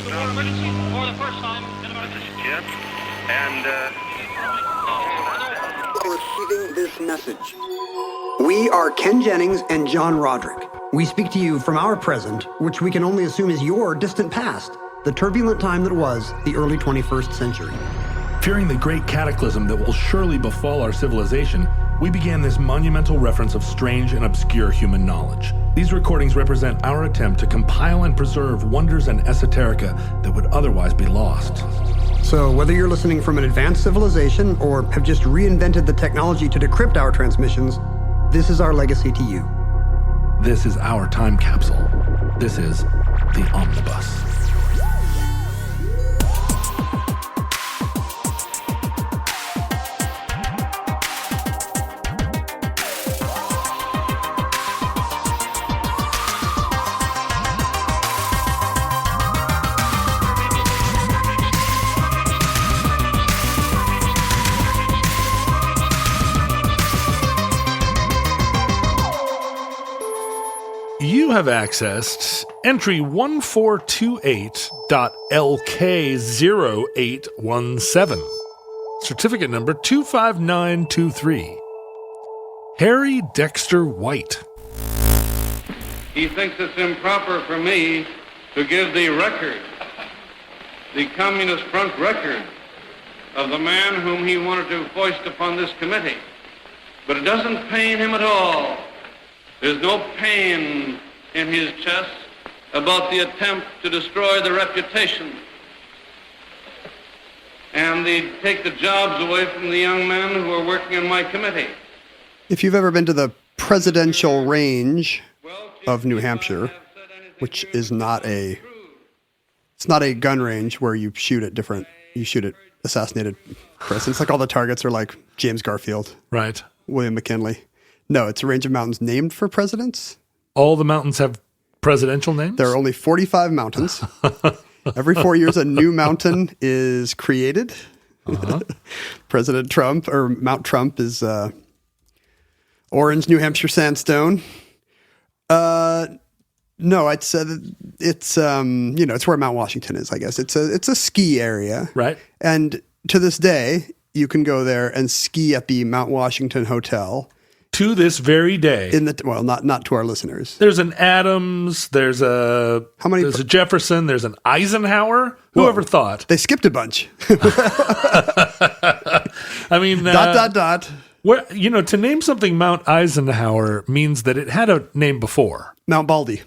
emergency for the first time in about This is Jim, and Receiving this message. We are Ken Jennings and John Roderick. We speak to you from our present, which we can only assume is your distant past, the turbulent time that was the early 21st century. Fearing the great cataclysm that will surely befall our civilization, we began this monumental reference of strange and obscure human knowledge. These recordings represent our attempt to compile and preserve wonders and esoterica that would otherwise be lost. So whether you're listening from an advanced civilization or have just reinvented the technology to decrypt our transmissions, this is our legacy to you. This is our time capsule. This is the Omnibus. You have accessed entry 1428.LK0817, certificate number 25923. Harry Dexter White. He thinks it's improper for me to give the record, the Communist Front record, of the man whom he wanted to foist upon this committee. But it doesn't pain him at all. There's no pain in his chest about the attempt to destroy the reputation and take the jobs away from the young men who are working in my committee. If you've ever been to the presidential range of New Hampshire, which is not a gun range where you shoot at assassinated presidents. Like all the targets are like James Garfield, Right. William McKinley. No, it's a range of mountains named for presidents. All the mountains have presidential names? There are only 45 mountains. Every 4 years, a new mountain is created. Uh-huh. President Trump, or Mount Trump, is orange New Hampshire sandstone. No, it's it's where Mount Washington is, I guess. It's a ski area. Right. And to this day, you can go there and ski at the Mount Washington Hotel. To this very day. Not to our listeners. There's an Adams, there's a Jefferson, there's an Eisenhower. Whoever thought? They skipped a bunch. I mean, Where, to name something Mount Eisenhower means that it had a name before. Mount Baldy.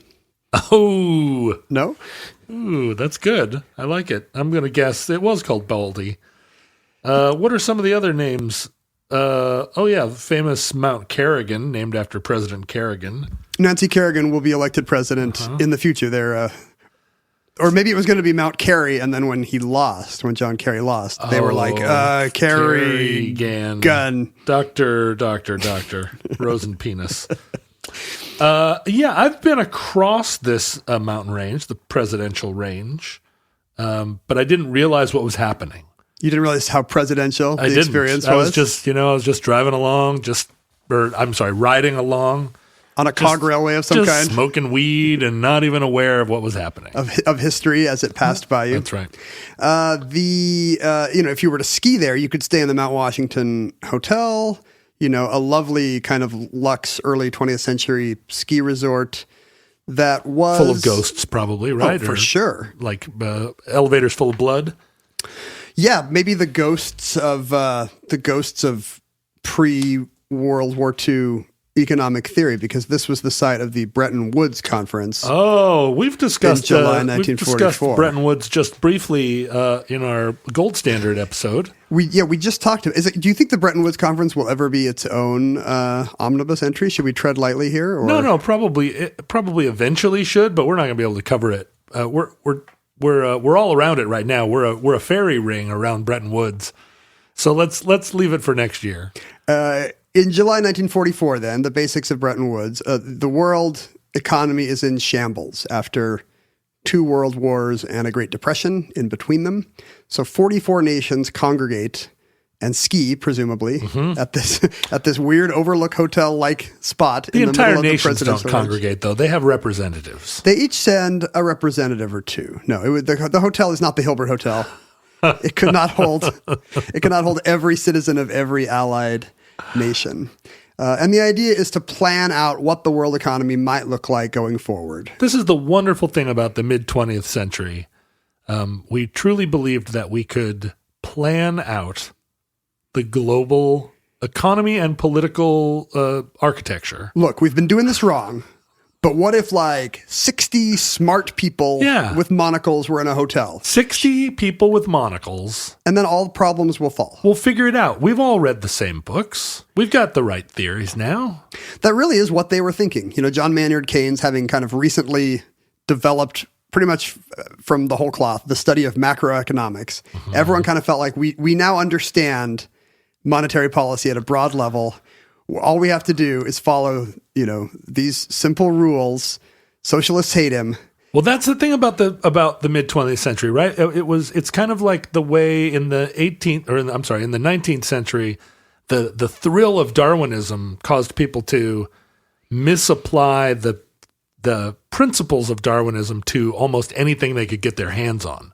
Oh. No? Ooh, that's good. I like it. I'm going to guess it was called Baldy. What are some of the other names? The famous Mount Kerrigan, named after President Kerrigan. Nancy Kerrigan will be elected president in the future. Or maybe it was going to be Mount Kerry, and then when John Kerry lost, they were like, Kerrigan. Doctor, Rosenpenis. I've been across this mountain range, the presidential range, but I didn't realize what was happening. You didn't realize how presidential the experience was? I was just driving along, riding along. On a cog railway of some kind? Smoking weed and not even aware of what was happening. Of history as it passed by you. That's right. If you were to ski there, you could stay in the Mount Washington Hotel, a lovely kind of luxe early 20th century ski resort that was... full of ghosts probably, right? Oh, for sure. Like elevators full of blood? Yeah, maybe the ghosts of pre-World War II economic theory, because this was the site of the Bretton Woods Conference. Oh, we've discussed in July 1944. We've discussed Bretton Woods just briefly in our Gold Standard episode. We just talked to it. Do you think the Bretton Woods Conference will ever be its own omnibus entry? Should we tread lightly here? Or? No, probably eventually should, but we're not going to be able to cover it. We're all around it right now. We're a fairy ring around Bretton Woods, so let's leave it for next year. In July 1944, then, the basics of Bretton Woods, the world economy is in shambles after 2 world wars and a Great Depression in between them. So 44 nations congregate and ski, presumably, at this weird overlook hotel-like spot The in the entire middle of the nations don't presidential range. congregate, though. They have representatives. They each send a representative or two. No, the hotel is not the Hilbert Hotel. It could not hold. It could not hold every citizen of every allied nation. And the idea is to plan out what the world economy might look like going forward. This is the wonderful thing about the mid-20th century. We truly believed that we could plan out the global economy and political architecture. Look, we've been doing this wrong, but what if like 60 smart people with monocles were in a hotel? 60 people with monocles. And then all problems will fall. We'll figure it out. We've all read the same books. We've got the right theories now. That really is what they were thinking. You know, John Maynard Keynes, having kind of recently developed pretty much from the whole cloth, the study of macroeconomics. Everyone kind of felt like we now understand monetary policy at a broad level. All we have to do is follow, you know, these simple rules. Socialists hate him. Well, that's the thing about the mid 20th century, right? It's kind of like the way in the 19th century, the thrill of Darwinism caused people to misapply the principles of Darwinism to almost anything they could get their hands on.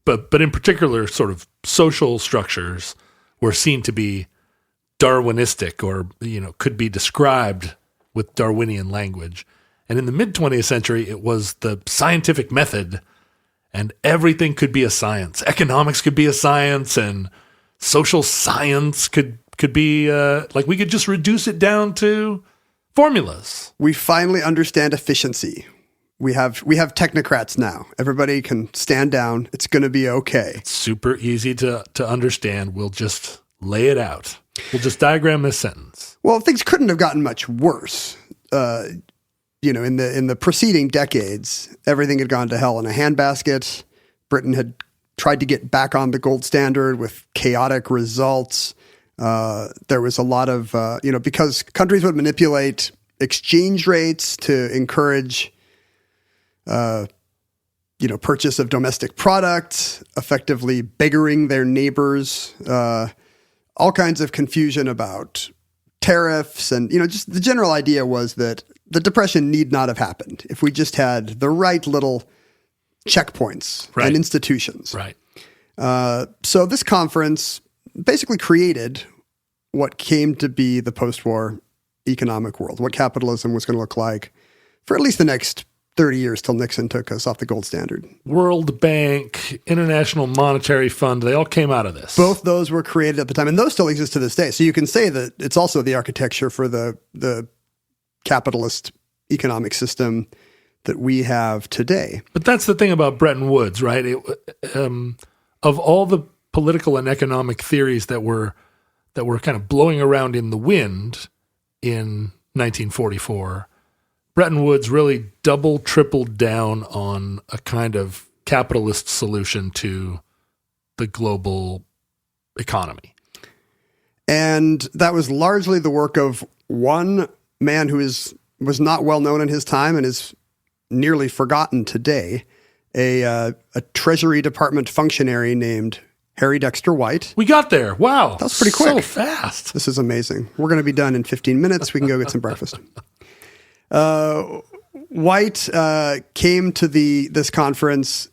But in particular, sort of social structures were seen to be Darwinistic, or, you know, could be described with Darwinian language. And in the mid-20th century, it was the scientific method, and everything could be a science. Economics could be a science, and social science could be like we could just reduce it down to formulas. We finally understand efficiency. We have technocrats now. Everybody can stand down. It's going to be okay. It's super easy to understand. We'll just lay it out. We'll just diagram this sentence. Well, things couldn't have gotten much worse. You know, in the preceding decades, everything had gone to hell in a handbasket. Britain had tried to get back on the gold standard with chaotic results. There was a lot of, because countries would manipulate exchange rates to encourage, purchase of domestic products, effectively beggaring their neighbors, all kinds of confusion about tariffs. And, just the general idea was that the Depression need not have happened if we just had the right little checkpoints and institutions. Right. So this conference basically created what came to be the post-war economic world, what capitalism was going to look like for at least the next 30 years till Nixon took us off the gold standard. World Bank, International Monetary Fund, they all came out of this. Both those were created at the time, and those still exist to this day. So you can say that it's also the architecture for the capitalist economic system that we have today. But that's the thing about Bretton Woods, right? Of all the political and economic theories that were kind of blowing around in the wind in 1944, Bretton Woods really tripled down on a kind of capitalist solution to the global economy. And that was largely the work of one man who was not well known in his time and is nearly forgotten today, a Treasury Department functionary named Harry Dexter White. We got there. Wow. That was pretty quick. So fast. This is amazing. We're going to be done in 15 minutes. We can go get some breakfast. White came to this conference.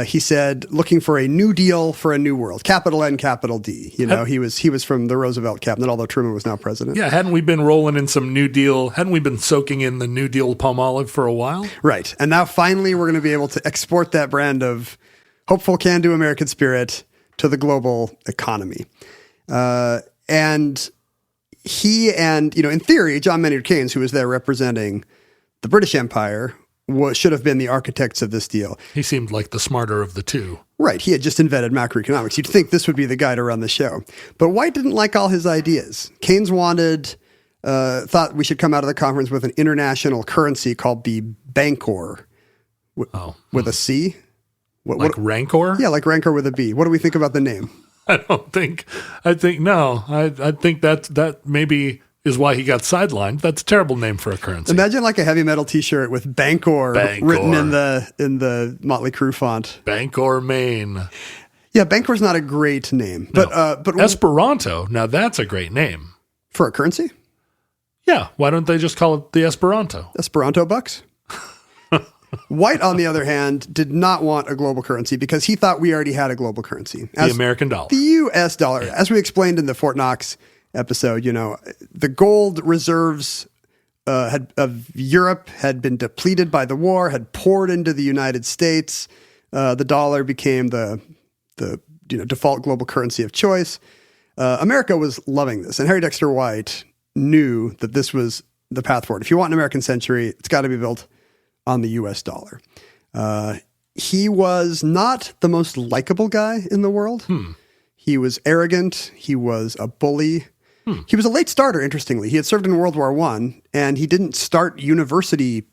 He said, looking for a new deal for a new world, capital N, capital D. He was from the Roosevelt cabinet, although Truman was now president. Yeah, hadn't we been rolling in some New Deal? Hadn't we been soaking in the New Deal palm olive for a while? Right. And now finally we're going to be able to export that brand of hopeful can-do American spirit to the global economy. And he and, in theory, John Maynard Keynes, who was there representing the British Empire, should have been the architects of this deal. He seemed like the smarter of the two. Right. He had just invented macroeconomics. You'd think this would be the guy to run the show. But White didn't like all his ideas. Keynes thought we should come out of the conference with an international currency called the Bancor. With a C? Like Rancor? Yeah, like Rancor with a B. What do we think about the name? I think that maybe is why he got sidelined. That's a terrible name for a currency. Imagine like a heavy metal T-shirt with Bancor written in the Motley Crue font. Bancor, Maine. Yeah, Bancor's not a great name, but Esperanto. Now that's a great name for a currency. Yeah, why don't they just call it the Esperanto? Esperanto bucks. White, on the other hand, did not want a global currency because he thought we already had a global currency. The American dollar. The U.S. dollar. Yeah. As we explained in the Fort Knox episode, the gold reserves of Europe had been depleted by the war, had poured into the United States. The dollar became the default global currency of choice. America was loving this, and Harry Dexter White knew that this was the path forward. If you want an American century, it's got to be built on the U.S. dollar. He was not the most likable guy in the world. He was arrogant. He was a bully. He was a late starter, interestingly. He had served in World War I, and he didn't start university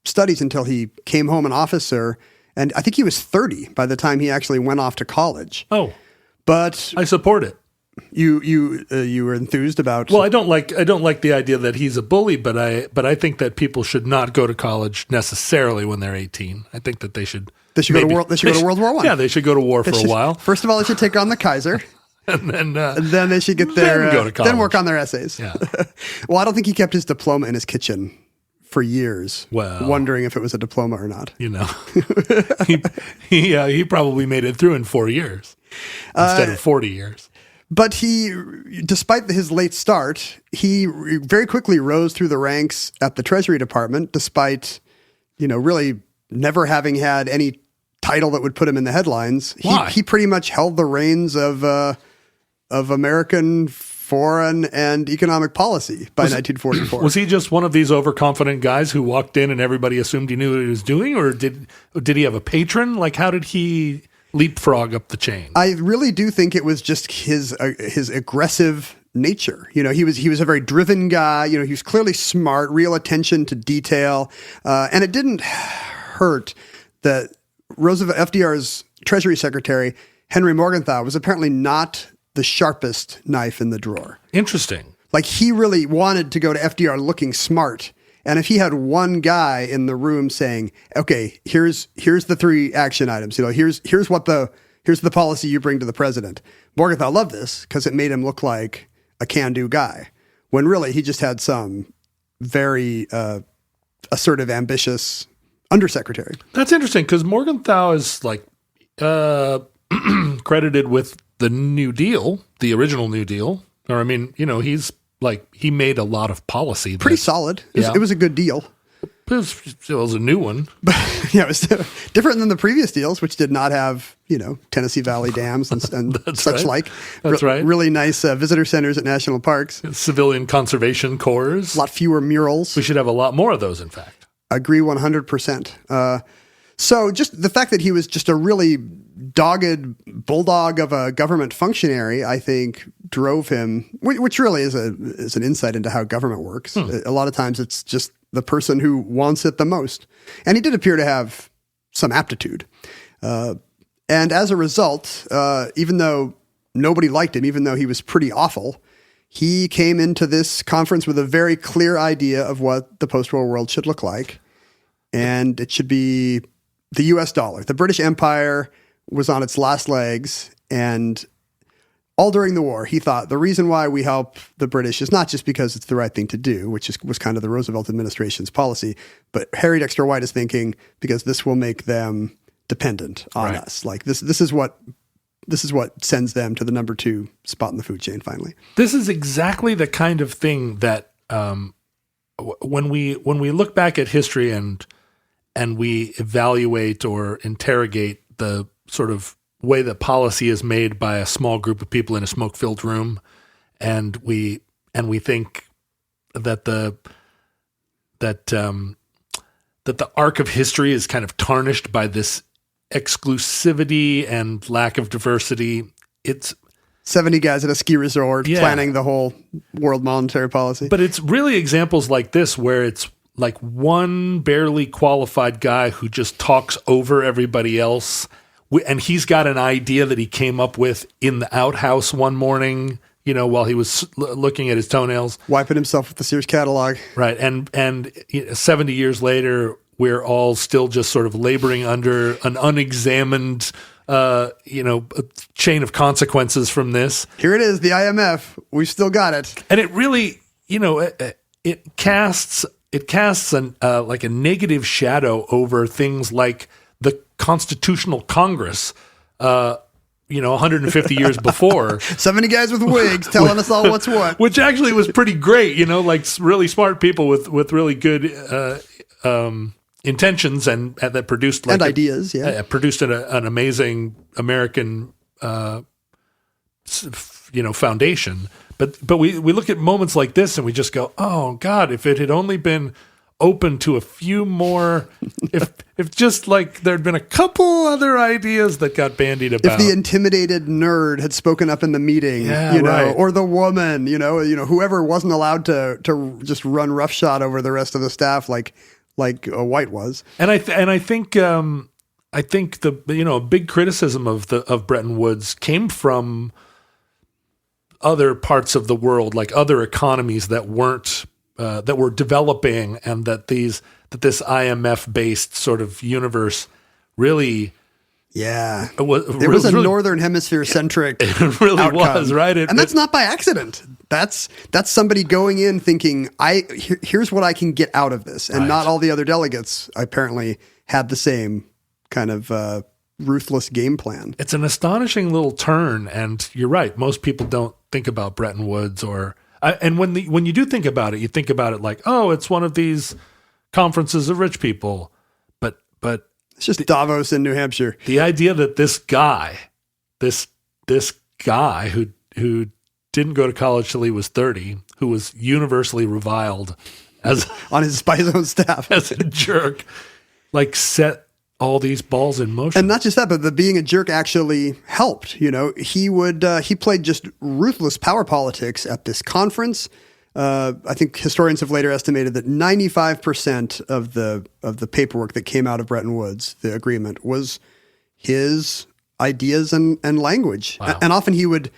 studies until he came home an officer, and I think he was 30 by the time he actually went off to college. Oh. But I support it. You were enthused about. Well, I don't like the idea that he's a bully, but I think that people should not go to college necessarily when they're 18. I think that they should go to World War I. Yeah, they should go to war for a while. First of all, they should take on the Kaiser. and then they should get their go to college. Then work on their essays. Yeah. Well, I don't think he kept his diploma in his kitchen for years, wondering if it was a diploma or not. He probably made it through in 4 years instead of 40 years. But despite his late start, he very quickly rose through the ranks at the Treasury Department, despite, really never having had any title that would put him in the headlines. Why? He pretty much held the reins of American foreign and economic policy by 1944. Was he just one of these overconfident guys who walked in and everybody assumed he knew what he was doing, or did he have a patron? Like, how did he leapfrog up the chain? I really do think it was just his aggressive nature. He was a very driven guy. He was clearly smart, real attention to detail, and it didn't hurt that FDR's Treasury Secretary Henry Morgenthau was apparently not the sharpest knife in the drawer. Interesting. Like, he really wanted to go to FDR looking smart. And if he had one guy in the room saying, "Okay, here's the 3 action items. Here's the policy you bring to the president," Morgenthau loved this because it made him look like a can-do guy, when really he just had some very assertive, ambitious undersecretary. That's interesting because Morgenthau is credited with the New Deal, the original New Deal. Or he made a lot of policy. Pretty solid. It was a good deal. It was a new one. But it was different than the previous deals, which did not have, Tennessee Valley dams and such right. like. That's right. Really nice visitor centers at national parks. Civilian conservation corps. A lot fewer murals. We should have a lot more of those, in fact. Agree 100%. So just the fact that he was just a really dogged bulldog of a government functionary, I think, drove him, which really is an insight into how government works. A lot of times it's just the person who wants it the most. And he did appear to have some aptitude. And as a result, even though nobody liked him, even though he was pretty awful, he came into this conference with a very clear idea of what the post-war world should look like. And it should be the U.S. dollar. The British Empire was on its last legs, and all during the war, he thought the reason why we help the British is not just because it's the right thing to do, which was kind of the Roosevelt administration's policy, but Harry Dexter White is thinking because this will make them dependent on us. Like this is what sends them to the number 2 spot in the food chain. Finally, this is exactly the kind of thing that when we look back at history and we evaluate or interrogate the sort of way that policy is made by a small group of people in a smoke-filled room, and we think that the arc of history is kind of tarnished by this exclusivity and lack of diversity. It's 70 guys at a ski resort planning the whole world monetary policy. But it's really examples like this where it's like one barely qualified guy who just talks over everybody else. And he's got an idea that he came up with in the outhouse one morning, while he was looking at his toenails. Wiping himself with the Sears catalog. Right. And 70 years later, we're all still just sort of laboring under an unexamined chain of consequences from this. Here it is, the IMF. We've still got it. And it really, it casts like a negative shadow over things like the Constitutional Congress, 150 years before. 70 guys with wigs telling us all what's what. Which actually was pretty great, like really smart people with really good intentions and that produced like and ideas, produced an amazing American foundation. But we look at moments like this and we just go, oh God, if it had only been open to a few more, if just like there'd been a couple other ideas that got bandied about. If the intimidated nerd had spoken up in the meeting, right. or the woman, whoever wasn't allowed to just run roughshod over the rest of the staff like a white was. And I think the a big criticism of Bretton Woods came from other parts of the world, like other economies that weren't that were developing, and that this IMF based sort of universe really. Yeah, it was a really, Northern Hemisphere centric. It really outcome. was, right? And that's not by accident. That's somebody going in thinking, here's what I can get out of this, and right. Not all the other delegates apparently had the same kind of ruthless game plan. It's an astonishing little turn, and you're right. Most people don't think about Bretton Woods, and when you do think about it, you think about it like, oh, it's one of these conferences of rich people, but it's just Davos in New Hampshire. The idea that this guy who didn't go to college till he was 30, who was universally reviled as by his own staff as a jerk, like set all these balls in motion. And not just that, but the being a jerk actually helped. He played just ruthless power politics at this conference. I think historians have later estimated that 95% of the paperwork that came out of Bretton Woods, the agreement, was his ideas and language. Wow. And often he would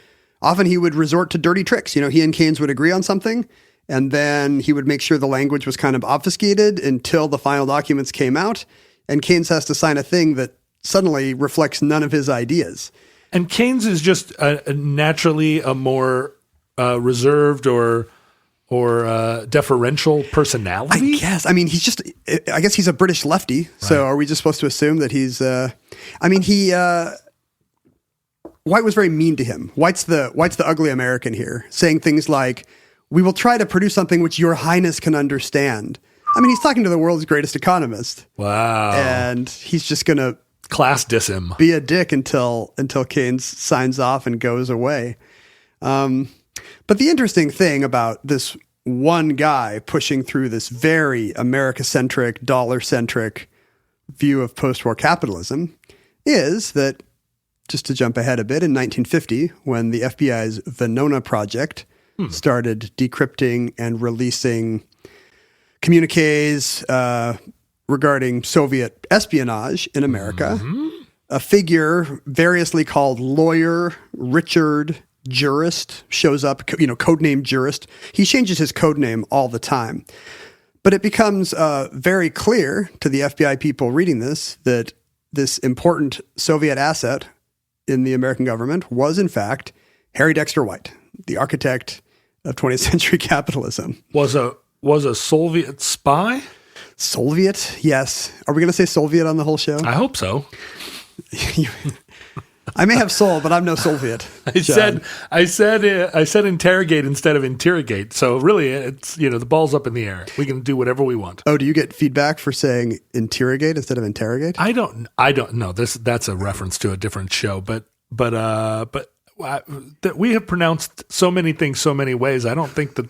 resort to dirty tricks. He and Keynes would agree on something, and then he would make sure the language was kind of obfuscated until the final documents came out, and Keynes has to sign a thing that suddenly reflects none of his ideas. And Keynes is just naturally a more reserved or deferential personality? I guess. I mean, I guess he's a British lefty. Right. So are we just supposed to assume that he's, White was very mean to him. White's the ugly American here, saying things like, we will try to produce something which your highness can understand. I mean, he's talking to the world's greatest economist. Wow. And he's just going to class diss him. Be a dick until Keynes signs off and goes away. But the interesting thing about this one guy pushing through this very America-centric, dollar-centric view of post-war capitalism is that, just to jump ahead a bit, in 1950, when the FBI's Venona project started decrypting and releasing communiques regarding Soviet espionage in America, a figure variously called Lawyer Richard Jurist shows up, codename Jurist. He changes his codename all the time. But it becomes very clear to the FBI people reading this that this important Soviet asset in the American government was, in fact, Harry Dexter White, the architect of 20th century capitalism. Was a Soviet spy? Soviet? Yes. Are we going to say Soviet on the whole show? I hope so. I may have soul, but I'm no Soviet. I said interrogate instead of interrogate. So really, it's the ball's up in the air. We can do whatever we want. Oh, do you get feedback for saying interrogate instead of interrogate? I don't know. That's a reference to a different show, but that we have pronounced so many things so many ways. I don't think that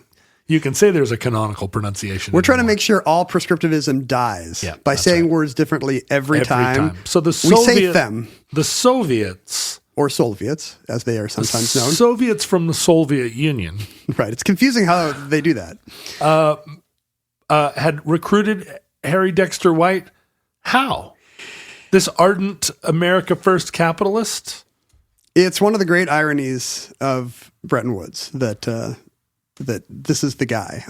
you can say there's a canonical pronunciation. We're trying to make sure all prescriptivism dies by saying words differently every time. So we say them. The Soviets. Or Soviets, as they are sometimes known. Soviets from the Soviet Union. Right. It's confusing how they do that. Had recruited Harry Dexter White. How? This ardent America First capitalist? It's one of the great ironies of Bretton Woods that this is the guy.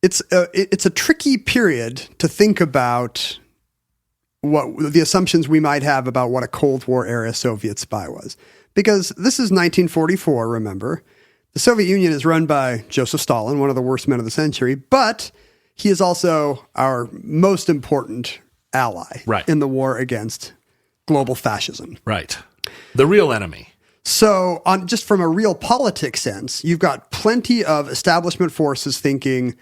It's a tricky period to think about the assumptions we might have about what a Cold War era Soviet spy was. Because this is 1944, remember. The Soviet Union is run by Joseph Stalin, one of the worst men of the century, but he is also our most important ally in the war against global fascism. Right. The real enemy. So just from a real politics sense, you've got plenty of establishment forces thinking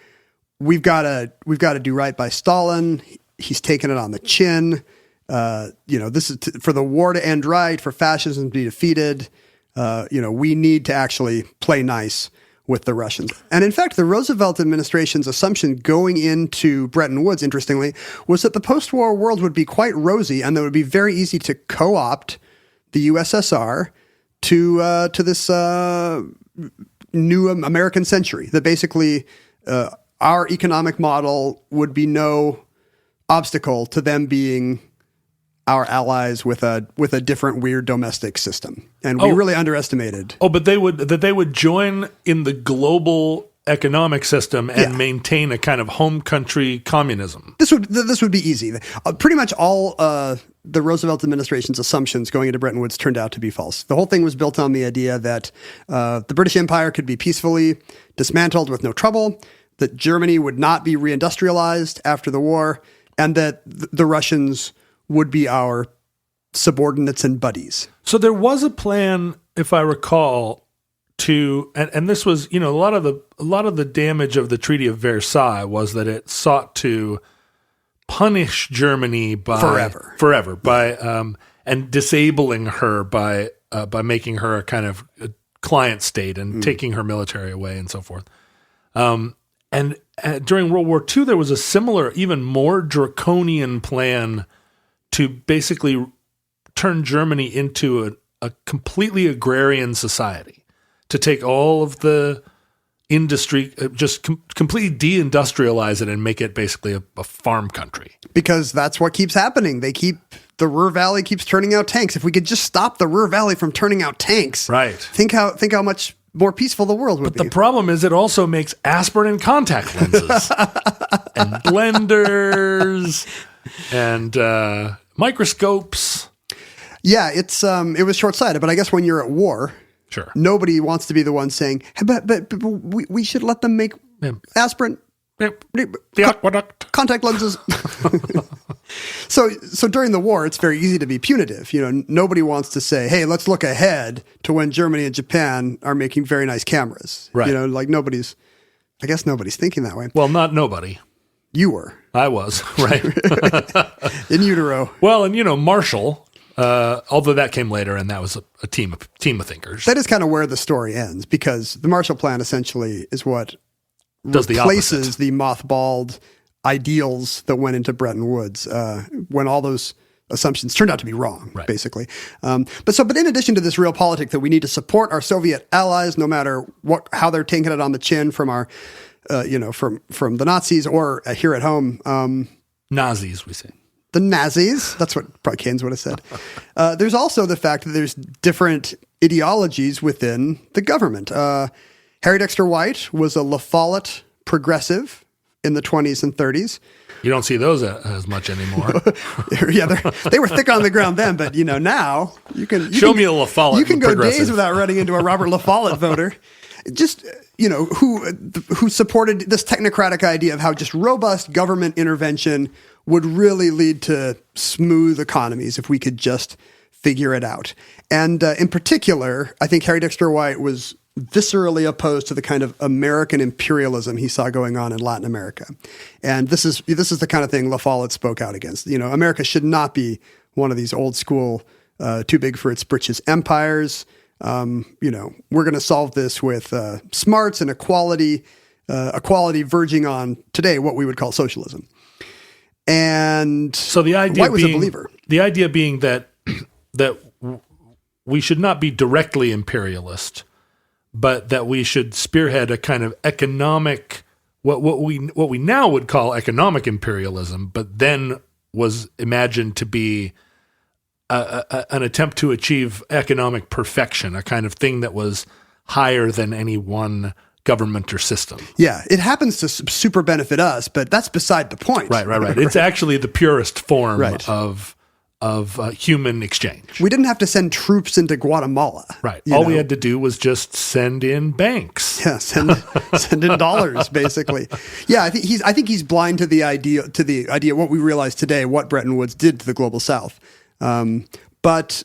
we've got to do right by Stalin. He's taken it on the chin. This is for the war to end right, for fascism to be defeated. We need to actually play nice with the Russians. And in fact, the Roosevelt administration's assumption going into Bretton Woods, interestingly, was that the post-war world would be quite rosy and that it would be very easy to co-opt the USSR to this new American century. That basically our economic model would be no obstacle to them being our allies with a different weird domestic system. And we really underestimated. Oh, but they would join in the global economic system and maintain a kind of home country communism. This would be easy. Pretty much all the Roosevelt administration's assumptions going into Bretton Woods turned out to be false. The whole thing was built on the idea that the British Empire could be peacefully dismantled with no trouble, that Germany would not be reindustrialized after the war, and that the Russians would be our subordinates and buddies. So there was a plan, if I recall, and this was, a lot of the damage of the Treaty of Versailles was that it sought to punish Germany by forever by and disabling her by making her a kind of a client state and taking her military away and so forth. And during World War II, there was a similar, even more draconian plan to basically turn Germany into a completely agrarian society, to take all of the industry, just completely deindustrialize it and make it basically a farm country. Because that's what keeps happening. The Ruhr Valley keeps turning out tanks. If we could just stop the Ruhr Valley from turning out tanks, right? Think how much more peaceful the world would be. But the problem is it also makes aspirin and contact lenses and blenders and microscopes. Yeah, it was short-sighted, but I guess when you're at war, sure, nobody wants to be the one saying, hey, but we should let them make aspirin, the aqueduct, contact lenses. So during the war, it's very easy to be punitive. Nobody wants to say, hey, let's look ahead to when Germany and Japan are making very nice cameras. Right. I guess nobody's thinking that way. Well, not nobody. You were. I was, right. In utero. Well, and Marshall, although that came later and that was a team of thinkers. That is kind of where the story ends, because the Marshall Plan essentially is what does replaces the mothballed ideals that went into Bretton Woods when all those assumptions turned out to be wrong, basically. But in addition to this real politic that we need to support our Soviet allies, no matter how they're taking it on the chin from our, from the Nazis or here at home. Nazis, we say. The Nazis. That's what probably Keynes would have said. There's also the fact that there's different ideologies within the government. Harry Dexter White was a La Follette progressive in the 20s and 30s. You don't see those as much anymore. Yeah, they were thick on the ground then, but now you can show me a La Follette. You can go days without running into a Robert La Follette voter. Just who supported this technocratic idea of how just robust government intervention would really lead to smooth economies if we could just figure it out. And in particular, I think Harry Dexter White was viscerally opposed to the kind of American imperialism he saw going on in Latin America. And this is the kind of thing La Follette spoke out against. America should not be one of these old school, too big for its britches empires. We're going to solve this with smarts and equality verging on today what we would call socialism. And so the idea White was a believer. The idea being that we should not be directly imperialist, but that we should spearhead a kind of economic, what we now would call economic imperialism, but then was imagined to be an attempt to achieve economic perfection, a kind of thing that was higher than any one government or system. Yeah, it happens to super benefit us, but that's beside the point. Right. It's actually the purest form Right. of human exchange. We didn't have to send troops into Guatemala. Right. you All know? we had to do was just send in banks. Yeah, send in dollars, basically. Yeah, I think he's blind to the idea what we realize today, what Bretton Woods did to the global South. But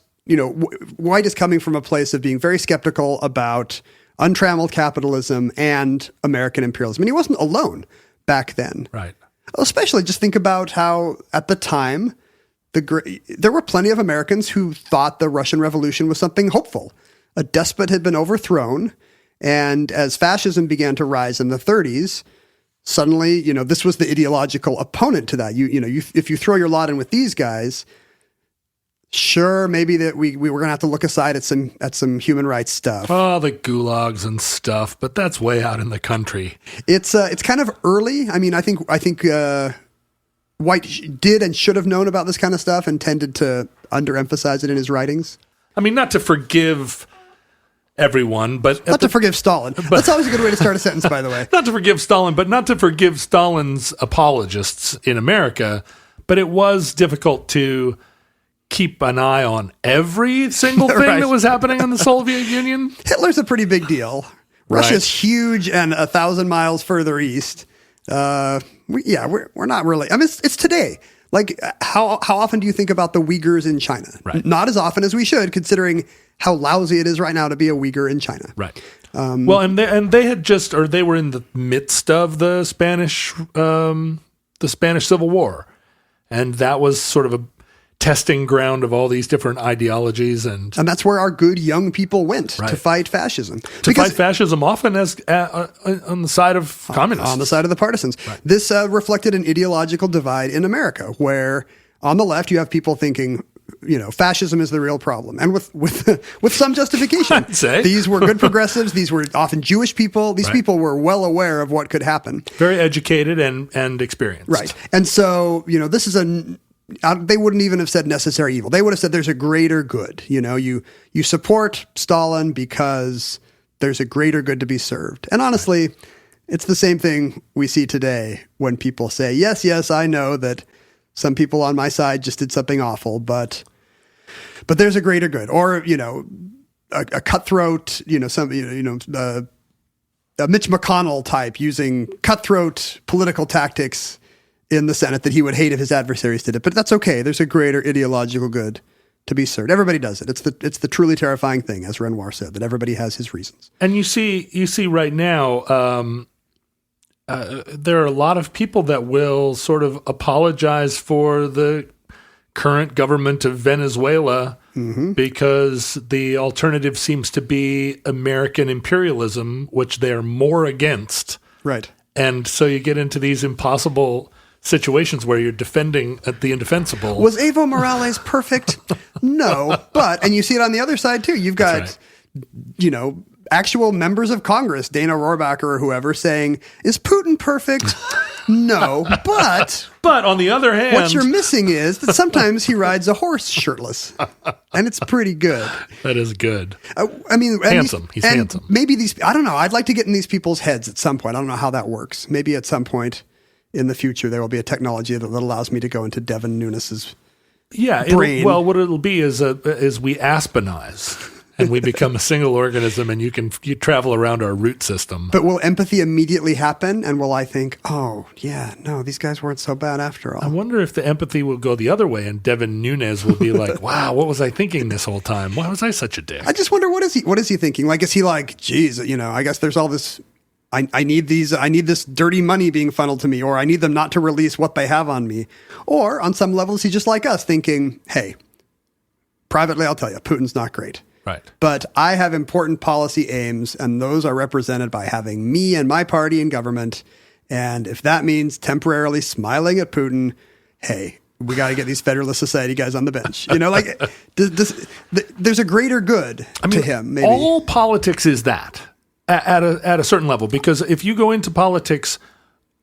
White is coming from a place of being very skeptical about untrammeled capitalism and American imperialism, and he wasn't alone back then. Right. Especially, just think about how at the time there were plenty of Americans who thought the Russian Revolution was something hopeful. A despot had been overthrown, and as fascism began to rise in the 30s, suddenly, this was the ideological opponent to that. If you throw your lot in with these guys, sure, maybe that we were going to have to look aside at some human rights stuff. Oh, the gulags and stuff, but that's way out in the country. It's kind of early. I mean, I think White did and should have known about this kind of stuff and tended to underemphasize it in his writings. I mean, not to forgive everyone, but not to forgive Stalin. That's always a good way to start a sentence, by the way. Not to forgive Stalin, but not to forgive Stalin's apologists in America. But it was difficult to keep an eye on every single thing Right. that was happening in the Soviet Union. Hitler's a pretty big deal. Right. Russia's huge and 1,000 miles further east. We're not really. I mean, it's today. Like, how often do you think about the Uyghurs in China? Right. Not as often as we should, considering how lousy it is right now to be a Uyghur in China. Right. Well, and they were in the midst of the Spanish Civil War, and that was sort of a testing ground of all these different ideologies, and that's where our good young people went Right. to fight fascism. fight fascism, often as on the side of communists, on the side of the partisans. Right. This reflected an ideological divide in America, where on the left you have people thinking, fascism is the real problem, and with some justification. I'd say. These were good progressives. These were often Jewish people. These people were well aware of what could happen. Very educated and experienced. Right. And so, this is they wouldn't even have said necessary evil. They would have said there's a greater good. You support Stalin because there's a greater good to be served. And honestly, it's the same thing we see today when people say, yes, I know that some people on my side just did something awful, but there's a greater good. Or, a cutthroat, a Mitch McConnell type using cutthroat political tactics in the Senate that he would hate if his adversaries did it. But that's okay. There's a greater ideological good to be served. Everybody does it. It's the truly terrifying thing, as Renoir said, that everybody has his reasons. And you see right now, there are a lot of people that will sort of apologize for the current government of Venezuela because the alternative seems to be American imperialism, which they're more against. Right. And so you get into these impossible situations where you're defending the indefensible. Was Evo Morales perfect? No. And you see it on the other side too. You've got, actual members of Congress, Dana Rohrabacher or whoever, saying, is Putin perfect? No. But on the other hand, what you're missing is that sometimes he rides a horse shirtless. And it's pretty good. That is good. Handsome. He's handsome. Maybe I don't know. I'd like to get in these people's heads at some point. I don't know how that works. Maybe at some point in the future, there will be a technology that allows me to go into Devin Nunes's brain. What it'll be is we aspenize. And we become a single organism, and you travel around our root system. But will empathy immediately happen? And will I think, oh, yeah, no, these guys weren't so bad after all? I wonder if the empathy will go the other way, and Devin Nunes will be like, wow, what was I thinking this whole time? Why was I such a dick? I just wonder, what is he thinking? Like, is he like, geez, I guess there's all this, I need this dirty money being funneled to me, or I need them not to release what they have on me. Or on some levels, he's just like us thinking, hey, privately, I'll tell you, Putin's not great. Right. But I have important policy aims, and those are represented by having me and my party in government. And if that means temporarily smiling at Putin, hey, we got to get these Federalist Society guys on the bench. There's a greater good to him. Maybe. All politics is that at a certain level, because if you go into politics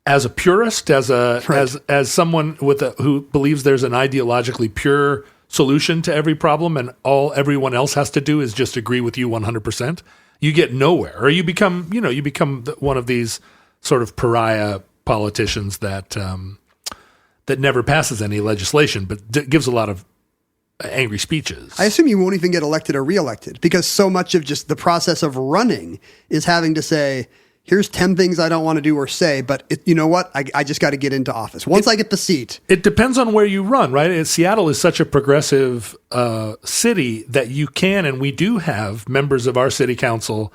as a purist, as someone who believes there's an ideologically pure solution to every problem, and all everyone else has to do is just agree with you 100%, you get nowhere, or you become one of these sort of pariah politicians that never passes any legislation, but gives a lot of angry speeches. I assume you won't even get elected or reelected because so much of just the process of running is having to say, here's 10 things I don't want to do or say, but you know what? I just got to get into office. Once I get the seat. It depends on where you run, right? Seattle is such a progressive city that you can, and we do have members of our city council.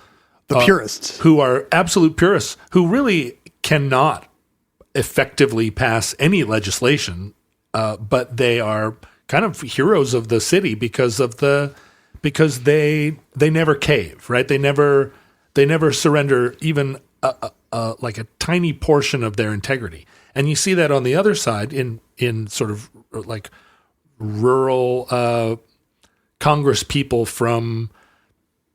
The purists. Who are absolute purists, who really cannot effectively pass any legislation, but they are kind of heroes of the city because they never cave, right? They never surrender even like a tiny portion of their integrity. And you see that on the other side in sort of like rural Congress people from,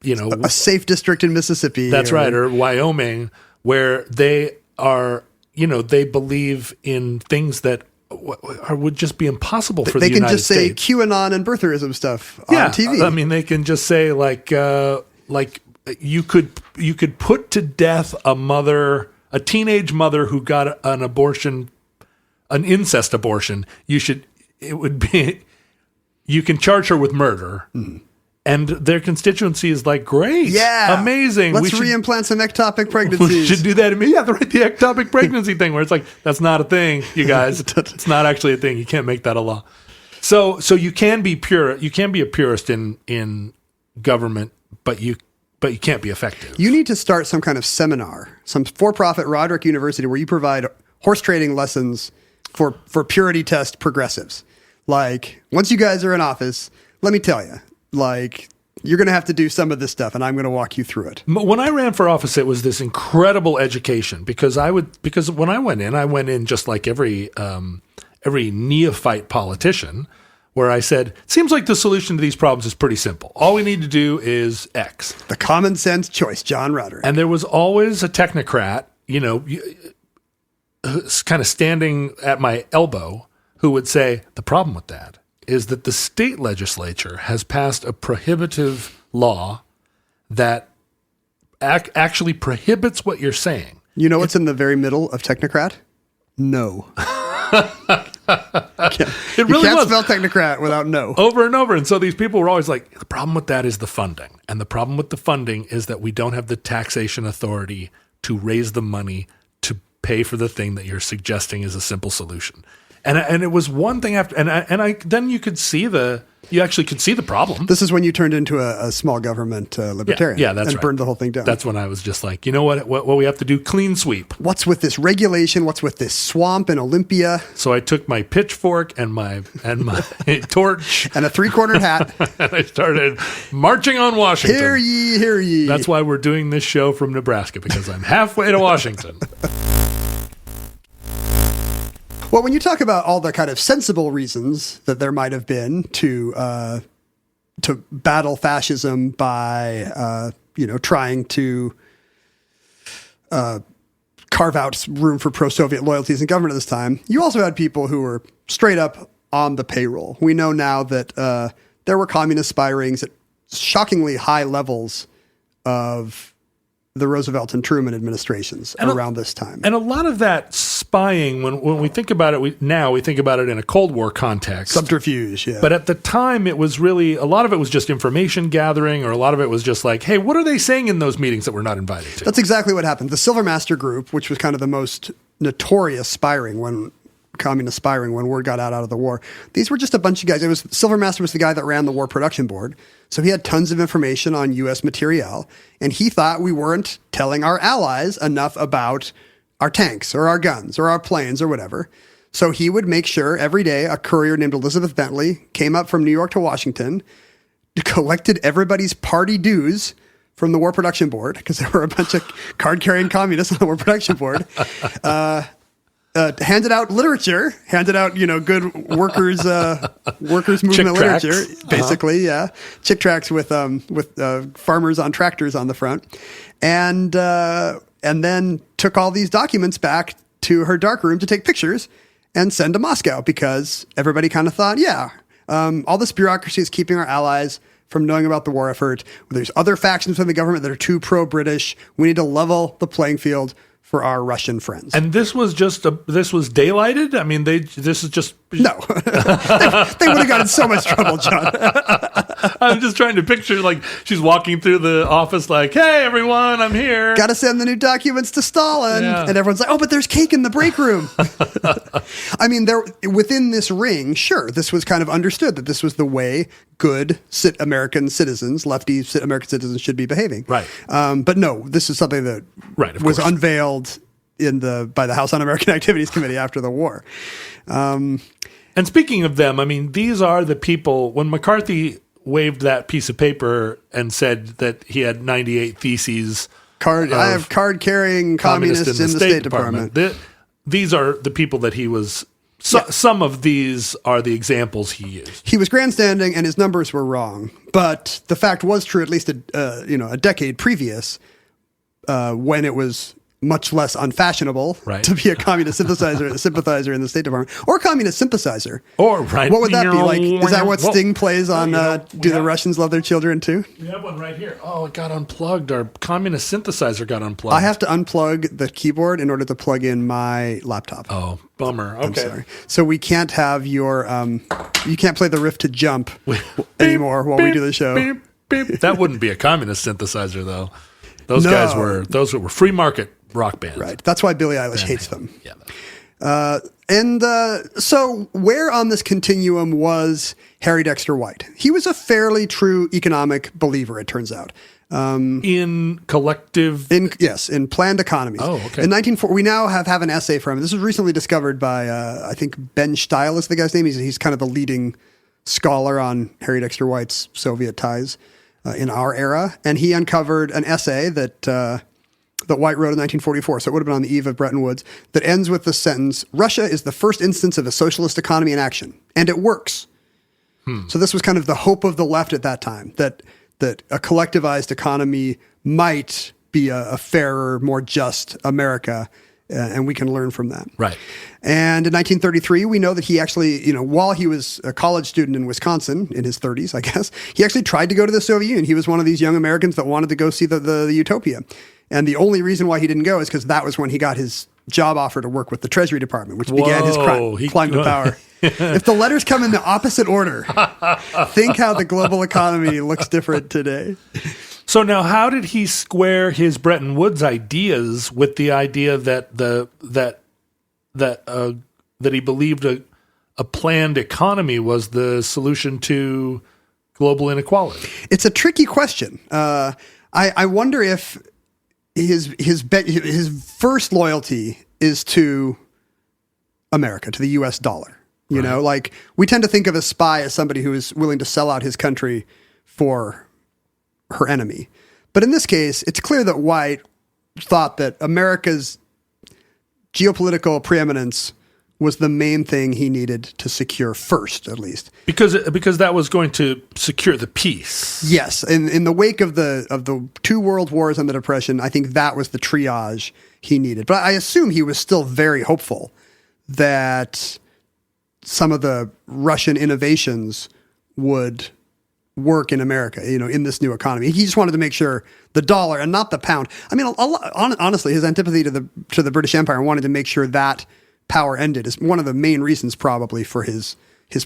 a safe district in Mississippi. That's right. Or Wyoming, where they are, they believe in things that would just be impossible for the United States. They can just say QAnon and birtherism stuff on TV. I mean, they can just say like you could put to death a teenage mother who got an abortion, an incest abortion. You can charge her with murder. And their constituency is like, great, amazing. Let's reimplant some ectopic pregnancies. We should do that. The ectopic pregnancy thing, where it's like, that's not a thing, you guys. It's not actually a thing. You can't make that a law. So you can be pure. You can be a purist in government, but you can't be effective. You need to start some kind of seminar, some for-profit Roderick University, where you provide horse trading lessons for purity test progressives. Like, once you guys are in office, let me tell you. Like, you're going to have to do some of this stuff, and I'm going to walk you through it. When I ran for office, it was this incredible education because when I went in just like every neophyte politician, where I said, it seems like the solution to these problems is pretty simple. All we need to do is X. The common sense choice, John Roderick. And there was always a technocrat, kind of standing at my elbow, who would say, the problem with that is that the state legislature has passed a prohibitive law that actually prohibits what you're saying. You know what's in the very middle of technocrat? No. It really you can't was. spell technocrat without no. Over and over. And so these people were always like, the problem with that is the funding. And the problem with the funding is that we don't have the taxation authority to raise the money to pay for the thing that you're suggesting is a simple solution. And it was one thing after, then you actually could see the problem. This is when you turned into a small government libertarian. Yeah, that's and right. Burned the whole thing down. That's when I was just like, you know what we have to do? Clean sweep. What's with this regulation? What's with this swamp in Olympia? So I took my pitchfork and my torch and a 3/4 hat, and I started marching on Washington. Hear ye, hear ye. That's why we're doing this show from Nebraska, because I'm halfway to Washington. Well, when you talk about all the kind of sensible reasons that there might have been to battle fascism by trying to carve out room for pro-Soviet loyalties in government at this time, you also had people who were straight up on the payroll. We know now that there were communist spy rings at shockingly high levels of the Roosevelt and Truman administrations around this time. And a lot of that spying, when we think about it, we think about it in a Cold War context. Subterfuge, yeah. But at the time, it was really, a lot of it was just information gathering, or a lot of it was just like, hey, what are they saying in those meetings that we're not invited to? That's exactly what happened. The Silver Master Group, which was kind of the most notorious communist spy ring when word got out of the war. These were just a bunch of guys. Silver Master was the guy that ran the War Production Board. So he had tons of information on U.S. materiel, and he thought we weren't telling our allies enough about our tanks or our guns or our planes or whatever. So he would make sure every day a courier named Elizabeth Bentley came up from New York to Washington, collected everybody's party dues from the War Production Board, because there were a bunch of card-carrying communists on the War Production Board, handed out literature, good workers movement literature, basically, chick tracts with farmers on tractors on the front, and then took all these documents back to her darkroom to take pictures and send to Moscow, because everybody kind of thought, all this bureaucracy is keeping our allies from knowing about the war effort. There's other factions within the government that are too pro-British. We need to level the playing field for our Russian friends. And this was this was daylighted? I mean, this is just... No. they would have gotten so much trouble, John. I'm just trying to picture, like, she's walking through the office like, hey, everyone, I'm here. Got to send the new documents to Stalin. Yeah. And everyone's like, oh, but there's cake in the break room. I mean, within this ring, sure, this was kind of understood that this was the way good American citizens, lefty American citizens should be behaving. Right. But no, this is something that was unveiled by the House Un-American Activities Committee after the war. And speaking of them, I mean, these are the people, when McCarthy waved that piece of paper and said that he had 98 theses. I have card-carrying communists in the State Department. These are the people that he was... Some of these are the examples he used. He was grandstanding, and his numbers were wrong. But the fact was true at least a decade previous, when it was much less unfashionable to be a communist sympathizer in the State Department, or communist sympathizer. Or what would that be like? Is that what Sting plays on? Do the Russians love their children too? We have one right here. Oh, it got unplugged. Our communist synthesizer got unplugged. I have to unplug the keyboard in order to plug in my laptop. Oh, bummer. Okay. I'm sorry. So we can't have your you can't play the riff to jump anymore while we do the show. Beep, beep. That wouldn't be a communist synthesizer though. Those guys were free market rock bands. Right. That's why Billie Eilish hates them. Yeah. So where on this continuum was Harry Dexter White? He was a fairly true economic believer, it turns out. In collective... In planned economies. Oh, okay. In 1940, we now have an essay from him. This was recently discovered by, I think, Ben Steil is the guy's name. He's kind of the leading scholar on Harry Dexter White's Soviet ties in our era. And he uncovered an essay that White wrote in 1944, so it would have been on the eve of Bretton Woods, that ends with the sentence, Russia is the first instance of a socialist economy in action, and it works. So this was kind of the hope of the left at that time, that a collectivized economy might be a fairer, more just America, and we can learn from that. Right. And in 1933, we know that he actually, while he was a college student in Wisconsin, in his 30s, I guess, he actually tried to go to the Soviet Union. He was one of these young Americans that wanted to go see the utopia. And the only reason why he didn't go is because that was when he got his job offer to work with the Treasury Department, which began his climb to power. If the letters come in the opposite order, think how the global economy looks different today. So now, how did he square his Bretton Woods ideas with the idea that he believed a planned economy was the solution to global inequality? It's a tricky question. I wonder if his first loyalty is to America, to the U.S. dollar. You know, like we tend to think of a spy as somebody who is willing to sell out his country for her enemy. But in this case, it's clear that White thought that America's geopolitical preeminence was the main thing he needed to secure first, at least. Because that was going to secure the peace. Yes. In the wake of the two world wars and the Depression, I think that was the triage he needed. But I assume he was still very hopeful that some of the Russian innovations would work in America, in this new economy. He just wanted to make sure the dollar and not the pound. I mean, honestly, his antipathy to the British Empire wanted to make sure that power ended is one of the main reasons probably for his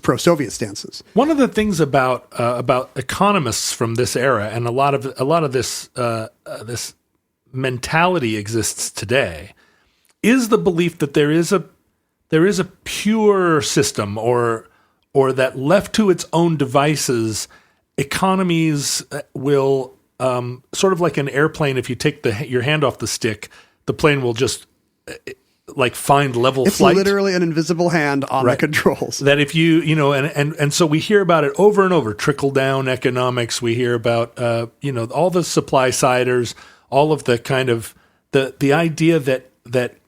pro-Soviet stances. One of the things about economists from this era, and a lot of this this mentality exists today, is the belief that there is a pure system, or that left to its own devices, economies will sort of like an airplane. If you take your hand off the stick, the plane will just like find level flight. It's literally an invisible hand on the controls. That if and so we hear about it over and over. Trickle down economics. We hear about all the supply siders, all of the kind of the idea that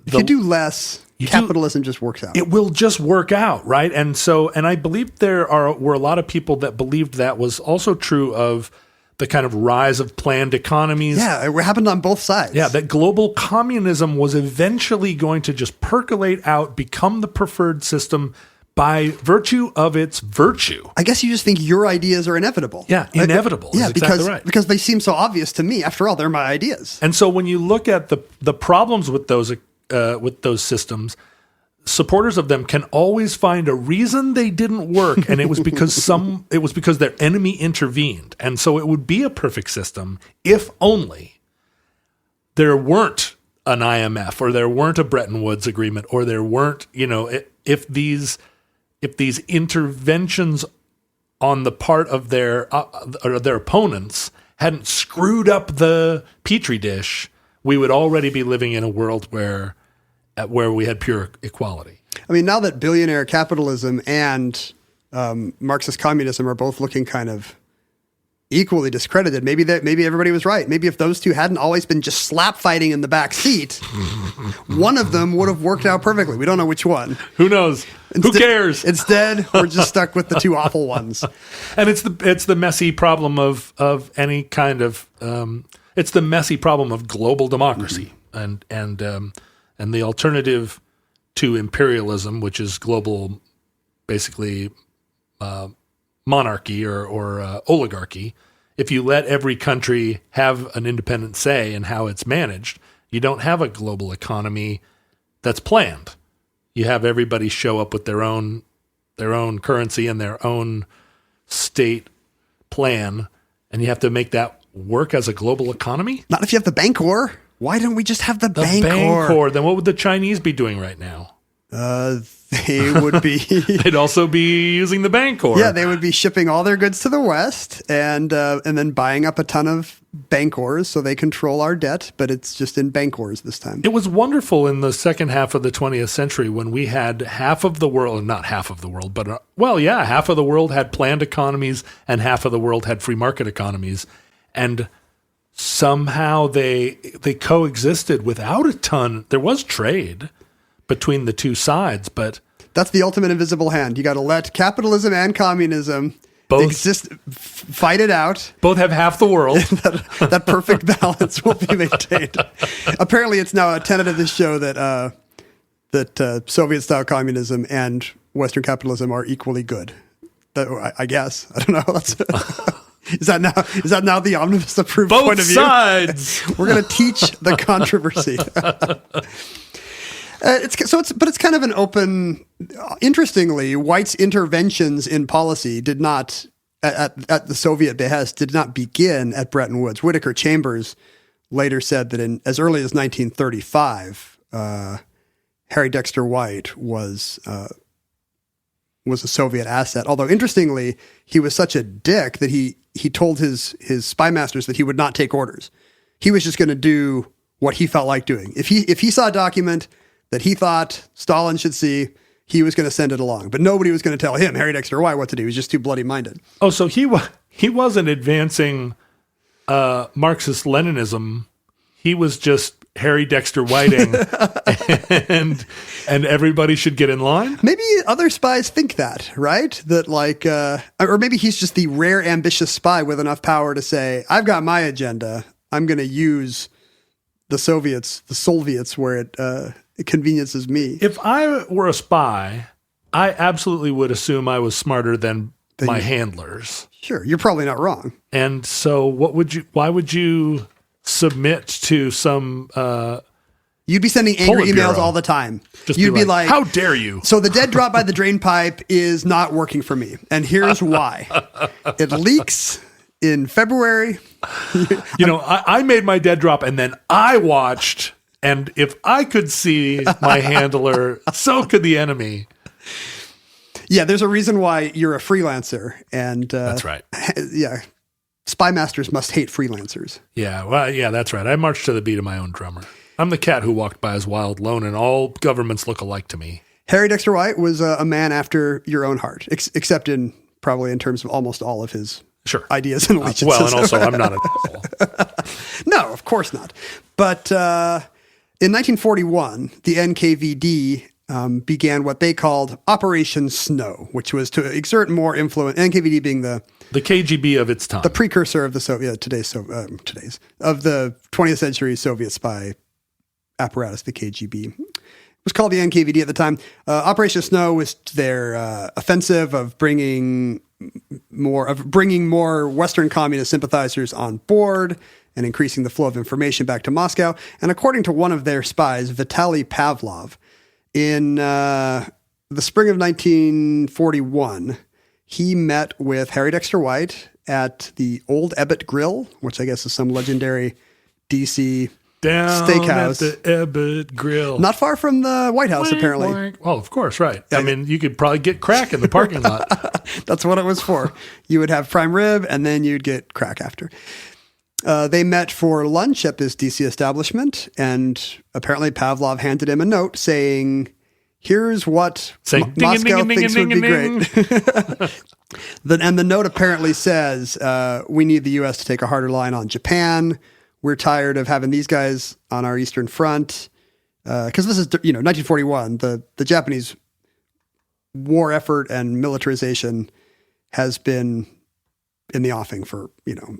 if you do less, capitalism just works out. It will just work out, right? And I believe there were a lot of people that believed that was also true of the kind of rise of planned economies. Yeah, it happened on both sides. Yeah, that global communism was eventually going to just percolate out, become the preferred system, by virtue of its virtue. I guess you just think your ideas are inevitable. Yeah, inevitable. Yeah, is exactly right. because they seem so obvious to me. After all, they're my ideas. And so when you look at the problems with those systems, supporters of them can always find a reason they didn't work, and it was because their enemy intervened. And so it would be a perfect system if only there weren't an IMF, or there weren't a Bretton Woods agreement, or there weren't, if these interventions on the part of their opponents hadn't screwed up the petri dish, we would already be living in a world where we had pure equality. I mean, now that billionaire capitalism and Marxist communism are both looking kind of equally discredited, maybe everybody was right. Maybe if those two hadn't always been just slap fighting in the back seat, one of them would have worked out perfectly. We don't know which one. Who knows? Who cares? Instead, we're just stuck with the two awful ones. And it's the messy problem of any kind of it's the messy problem of global democracy, and the alternative to imperialism, which is global, basically monarchy or oligarchy. If you let every country have an independent say in how it's managed, you don't have a global economy that's planned. You have everybody show up with their own currency and their own state plan, and you have to make that work as a global economy? Not if you have the Bancor. Why don't we just have the Bancor? Bancor. Then what would the Chinese be doing right now? They would be... They'd also be using the Bancor. Yeah, they would be shipping all their goods to the West and then buying up a ton of Bancors so they control our debt, but it's just in Bancors this time. It was wonderful in the second half of the 20th century when we had half of the world, not half of the world, but half of the world had planned economies and half of the world had free market economies. And somehow they coexisted without a ton. There was trade between the two sides, but that's the ultimate invisible hand. You got to let capitalism and communism both exist, fight it out. Both have half the world. that perfect balance will be maintained. Apparently, it's now a tenet of this show that Soviet-style communism and Western capitalism are equally good. I guess. I don't know. Is that now the omnibus approved both point of view? Both sides. We're going to teach the controversy. It's kind of an open. Interestingly, whites' interventions in policy did not, at the Soviet behest, did not begin at Bretton Woods. Whittaker Chambers later said that as early as 1935, Harry Dexter White was a Soviet asset. Although interestingly, he was such a dick that he told his spy masters that he would not take orders. He was just going to do what he felt like doing. If he saw a document that he thought Stalin should see, he was going to send it along. But nobody was going to tell him, Harry Dexter White, what to do. He was just too bloody-minded. Oh, so he wasn't advancing Marxist-Leninism. He was just Harry Dexter Whiting, and everybody should get in line? Maybe other spies think that, right? That or maybe he's just the rare ambitious spy with enough power to say, I've got my agenda. I'm going to use the Soviets where it conveniences me. If I were a spy, I absolutely would assume I was smarter than my handlers. Sure, you're probably not wrong. And so why would you submit to some you'd be sending angry emails all the time. You'd be like, how dare you? So the dead drop by the drain pipe is not working for me. And here's why. It leaks in February. I made my dead drop and then I watched, and if I could see my handler, so could the enemy. Yeah, there's a reason why you're a freelancer. And that's right. Yeah. Spy masters must hate freelancers. Yeah, well, yeah, that's right. I march to the beat of my own drummer. I'm the cat who walked by his wild lone, and all governments look alike to me. Harry Dexter White was a man after your own heart, except probably in terms of almost all of his ideas and allegiances. Well, and also I'm not an asshole. No, of course not. But in 1941, the NKVD began what they called Operation Snow, which was to exert more influence. NKVD being the KGB of its time, the precursor of the of the 20th century Soviet spy apparatus, the KGB. It was called the NKVD at the time. Operation Snow was their offensive of bringing more Western communist sympathizers on board and increasing the flow of information back to Moscow. And according to one of their spies, Vitaly Pavlov, in the spring of 1941, he met with Harry Dexter White at the Old Ebbitt Grill, which I guess is some legendary DC steakhouse. At the Ebbitt Grill. Not far from the White House, apparently. Oh, of course, right. I mean, you could probably get crack in the parking lot. That's what it was for. You would have prime rib, and then you'd get crack after. They met for lunch at this DC establishment, and apparently Pavlov handed him a note saying, here's what Moscow thinks would be great. And the note apparently says, we need the U.S. to take a harder line on Japan. We're tired of having these guys on our Eastern Front. Because this is, 1941, the Japanese war effort and militarization has been in the offing for,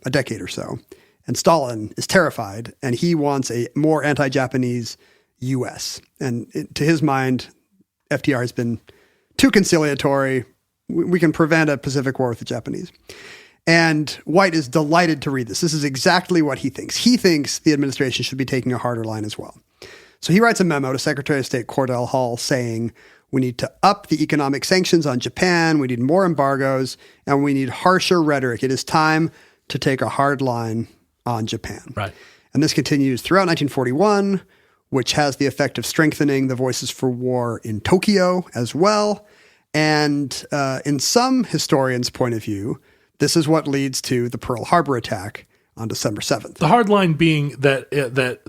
a decade or so. And Stalin is terrified, and he wants a more anti-Japanese U.S. And to his mind, FDR has been too conciliatory. We can prevent a Pacific War with the Japanese. And White is delighted to read this. This is exactly what he thinks. He thinks the administration should be taking a harder line as well. So he writes a memo to Secretary of State Cordell Hull saying, we need to up the economic sanctions on Japan, we need more embargoes, and we need harsher rhetoric. It is time to take a hard line on Japan. Right. And this continues throughout 1941, which has the effect of strengthening the voices for war in Tokyo as well. And in some historians' point of view, this is what leads to the Pearl Harbor attack on December 7th. The hard line being that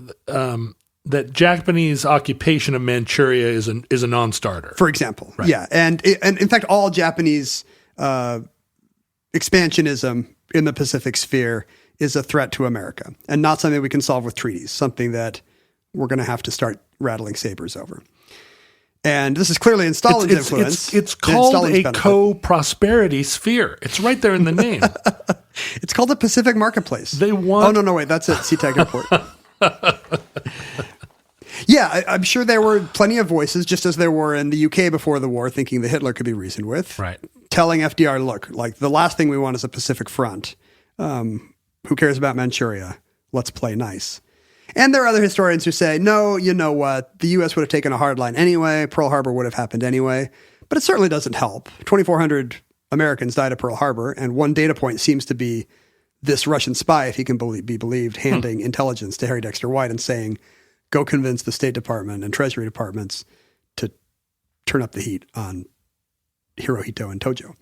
Japanese occupation of Manchuria is a non-starter. For example. Right. Yeah. And in fact, all Japanese expansionism in the Pacific sphere is a threat to America and not something we can solve with treaties, something that we're going to have to start rattling sabers over. And this is clearly in Stalin's influence. It's called a co-prosperity sphere. It's right there in the name. It's called the Pacific Marketplace. They want... Oh, no, wait. That's at SeaTac Airport. Yeah, I'm sure there were plenty of voices, just as there were in the UK before the war, thinking that Hitler could be reasoned with. Right. Telling FDR, look, like the last thing we want is a Pacific front. Who cares about Manchuria? Let's play nice. And there are other historians who say, no, you know what? The U.S. would have taken a hard line anyway. Pearl Harbor would have happened anyway. But it certainly doesn't help. 2,400 Americans died at Pearl Harbor, and one data point seems to be this Russian spy, if he can be believed, handing intelligence to Harry Dexter White and saying, go convince the State Department and Treasury Departments to turn up the heat on Hirohito and Tojo.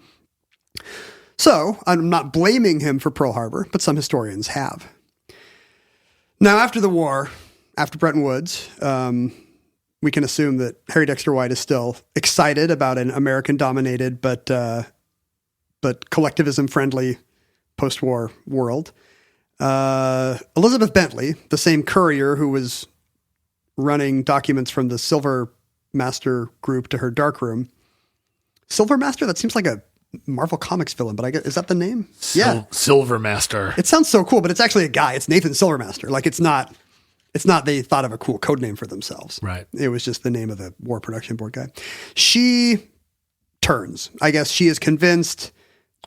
So I'm not blaming him for Pearl Harbor, but some historians have. Now, after the war, after Bretton Woods, we can assume that Harry Dexter White is still excited about an American-dominated but collectivism-friendly post-war world. Elizabeth Bentley, the same courier who was running documents from the Silver Master group to her darkroom. Silver Master? That seems like a Marvel Comics villain, but I guess, is that the name? Yeah. Silver Master. It sounds so cool, but it's actually a guy. It's Nathan Silvermaster. Like it's not they thought of a cool code name for themselves. Right. It was just the name of the War Production Board guy. She turns. I guess she is convinced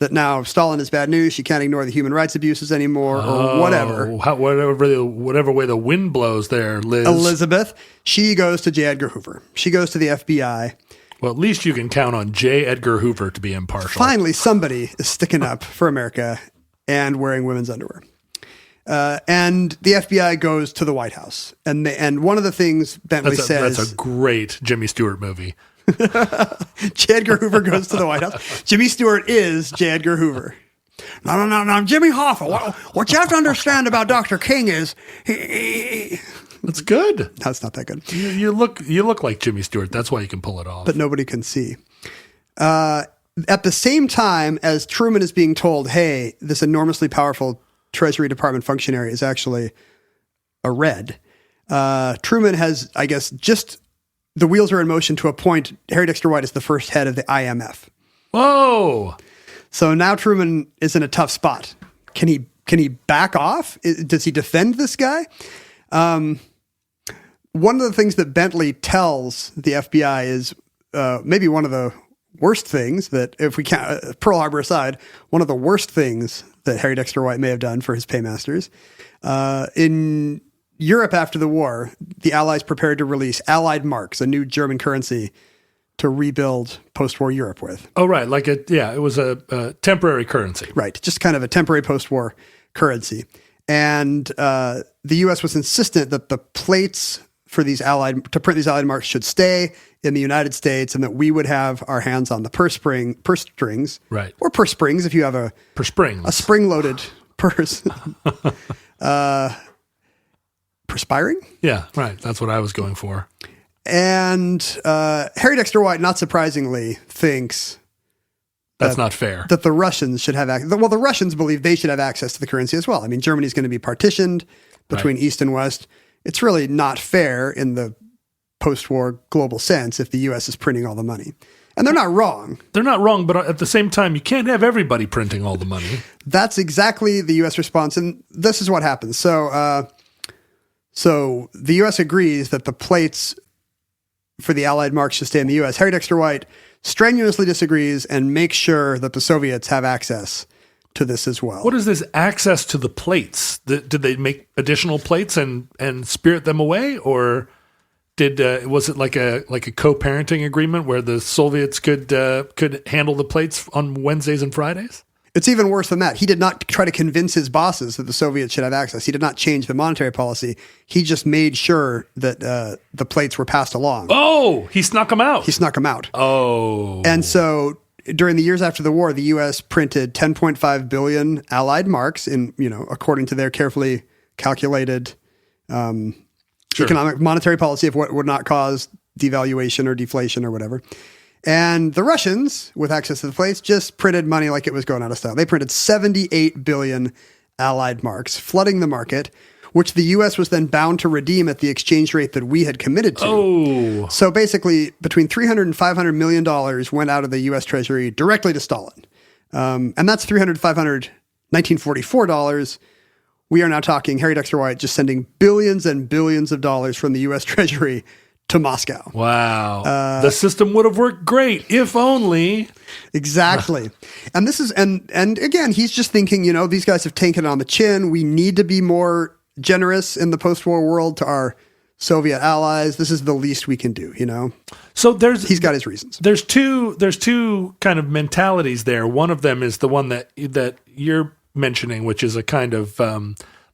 that now Stalin is bad news. She can't ignore the human rights abuses anymore or whatever. Whatever way the wind blows there, Liz. Elizabeth. She goes to J. Edgar Hoover. She goes to the FBI. Well, at least you can count on J. Edgar Hoover to be impartial. Finally, somebody is sticking up for America and wearing women's underwear. And the FBI goes to the White House. And one of the things Bentley says... That's a great Jimmy Stewart movie. J. Edgar Hoover goes to the White House. Jimmy Stewart is J. Edgar Hoover. No, Jimmy Hoffa. What you have to understand about Dr. King is... That's good. That's not that good. You look like Jimmy Stewart. That's why you can pull it off. But nobody can see. At the same time as Truman is being told, hey, this enormously powerful Treasury Department functionary is actually a Red, Truman has, I guess, just the wheels are in motion to appoint Harry Dexter White as the first head of the IMF. Whoa. So now Truman is in a tough spot. Can he back off? Does he defend this guy? one of the things that Bentley tells the FBI is maybe one of the worst things that, if we count Pearl Harbor aside, one of the worst things that Harry Dexter White may have done for his paymasters. In Europe after the war, the Allies prepared to release Allied marks, a new German currency to rebuild post-war Europe with. Oh, right. It was a temporary currency. Right. Just kind of a temporary post-war currency. And the U.S. was insistent that the plates for to print these Allied marks should stay in the United States, and that we would have our hands on the purse strings. Right. Or purse springs if you have a spring-loaded purse. Perspiring? Yeah, right. That's what I was going for. And Harry Dexter White, not surprisingly, thinks that's not fair. That the Russians should have access. Well, the Russians believe they should have access to the currency as well. I mean, Germany's going to be partitioned between East and West. It's really not fair in the post-war global sense if the U.S. is printing all the money. And they're not wrong. They're not wrong, but at the same time, you can't have everybody printing all the money. That's exactly the U.S. response, and this is what happens. So the U.S. agrees that the plates for the Allied marks should stay in the U.S. Harry Dexter White strenuously disagrees and makes sure that the Soviets have access to this as well. What is this access to the plates? Did they make additional plates and spirit them away, or was it like a co-parenting agreement where the Soviets could handle the plates on Wednesdays and Fridays? It's even worse than that. He did not try to convince his bosses that the Soviets should have access. He did not change the monetary policy. He just made sure that the plates were passed along. Oh, he snuck them out. He snuck them out. Oh. And so during the years after the war, the U.S. printed 10.5 billion Allied marks according to their carefully calculated economic monetary policy of what would not cause devaluation or deflation or whatever. And the Russians, with access to the plates, just printed money like it was going out of style. They printed 78 billion Allied marks, flooding the market, which the U.S. was then bound to redeem at the exchange rate that we had committed to. Oh. So basically, between $300 and $500 million went out of the U.S. Treasury directly to Stalin. And that's $300, $500, 1944 dollars. We are now talking Harry Dexter White just sending billions and billions of dollars from the U.S. Treasury to Moscow. Wow. The system would have worked great if only. Exactly. And this is, and again, he's just thinking, these guys have taken it on the chin. We need to be more generous in the post-war world to our Soviet allies. This is the least we can do, So he's got his reasons. There's two kind of mentalities there. One of them is the one that you're mentioning, which is a kind of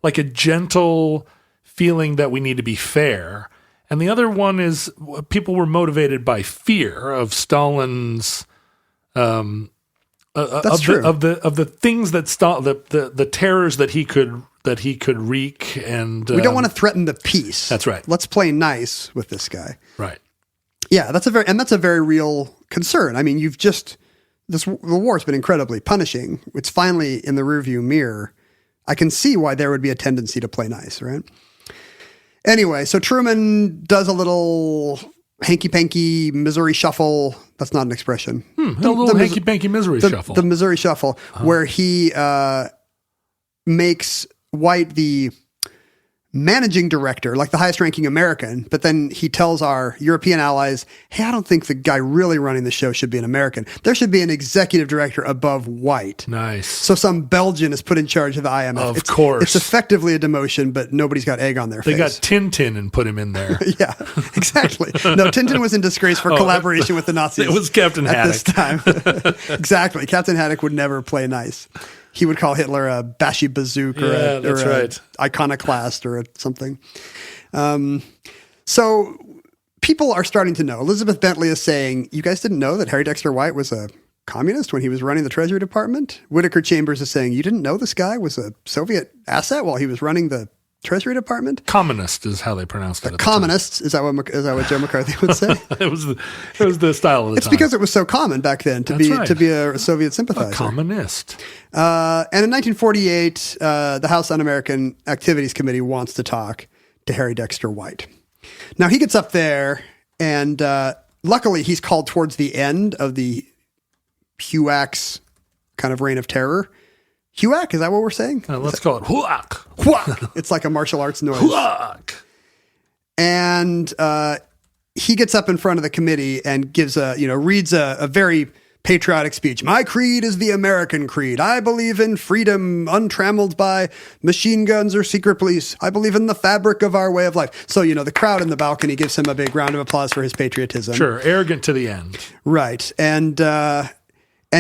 like a gentle feeling that we need to be fair. And the other one is people were motivated by fear of Stalin's That's true. Of the things that the terrors that he could wreak, and we don't want to threaten the peace. That's right. Let's play nice with this guy. Right. Yeah, that's a very real concern. I mean, the war's been incredibly punishing. It's finally in the rearview mirror. I can see why there would be a tendency to play nice, right? Anyway, so Truman does a little hanky-panky Missouri shuffle. That's not an expression. A little hanky-panky Missouri shuffle. The Missouri shuffle, where he makes White the managing director, like the highest-ranking American, but then he tells our European allies, hey, I don't think the guy really running the show should be an American. There should be an executive director above White. Nice. So some Belgian is put in charge of the IMF. Of course. It's effectively a demotion, but nobody's got egg on their face. They got Tintin and put him in there. Yeah, exactly. No, Tintin was in disgrace for collaboration with the Nazis. It was Captain Haddock. At this time. Exactly. Captain Haddock would never play nice. He would call Hitler a bashy bazook or an iconoclast or something. So people are starting to know. Elizabeth Bentley is saying, you guys didn't know that Harry Dexter White was a communist when he was running the Treasury Department? Whittaker Chambers is saying, you didn't know this guy was a Soviet asset while he was running the Treasury Department? Communist is how they pronounced it. Communist, is that what Joe McCarthy would say? It was the style of the It's time. because it was so common back then to be a Soviet sympathizer. A communist. And in 1948, the House Un-American Activities Committee wants to talk to Harry Dexter White. Now he gets up there, and luckily he's called towards the end of the HUAC's kind of reign of terror. HUAC, is that what we're saying? Let's call it HUAC. HUAC. It's like a martial arts noise. HUAC. And he gets up in front of the committee and reads a very patriotic speech. My creed is the American creed. I believe in freedom untrammeled by machine guns or secret police. I believe in the fabric of our way of life. So, the crowd in the balcony gives him a big round of applause for his patriotism. Sure, arrogant to the end. Right. And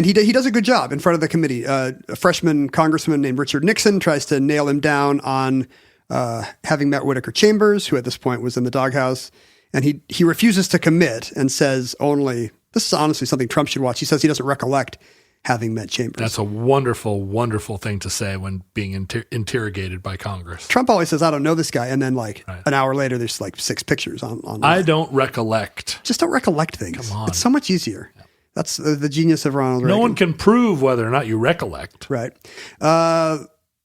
he does a good job in front of the committee. A freshman congressman named Richard Nixon tries to nail him down on having met Whittaker Chambers, who at this point was in the doghouse. And he refuses to commit and says only, this is honestly something Trump should watch. He says he doesn't recollect having met Chambers. That's a wonderful, wonderful thing to say when being interrogated by Congress. Trump always says, I don't know this guy. And then an hour later, there's 6 pictures on I don't recollect. Just don't recollect things. Come on. It's so much easier. Yeah. That's the genius of Ronald Reagan. No one can prove whether or not you recollect. Right.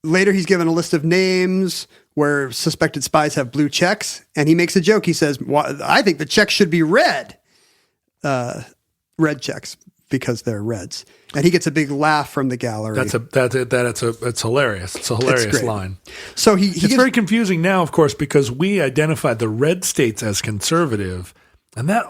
Later, he's given a list of names where suspected spies have blue checks, and he makes a joke. He says, I think the checks should be red. Red checks, because they're reds. And he gets a big laugh from the gallery. It's hilarious. It's a hilarious line. So it's very confusing now, of course, because we identified the red states as conservative. And that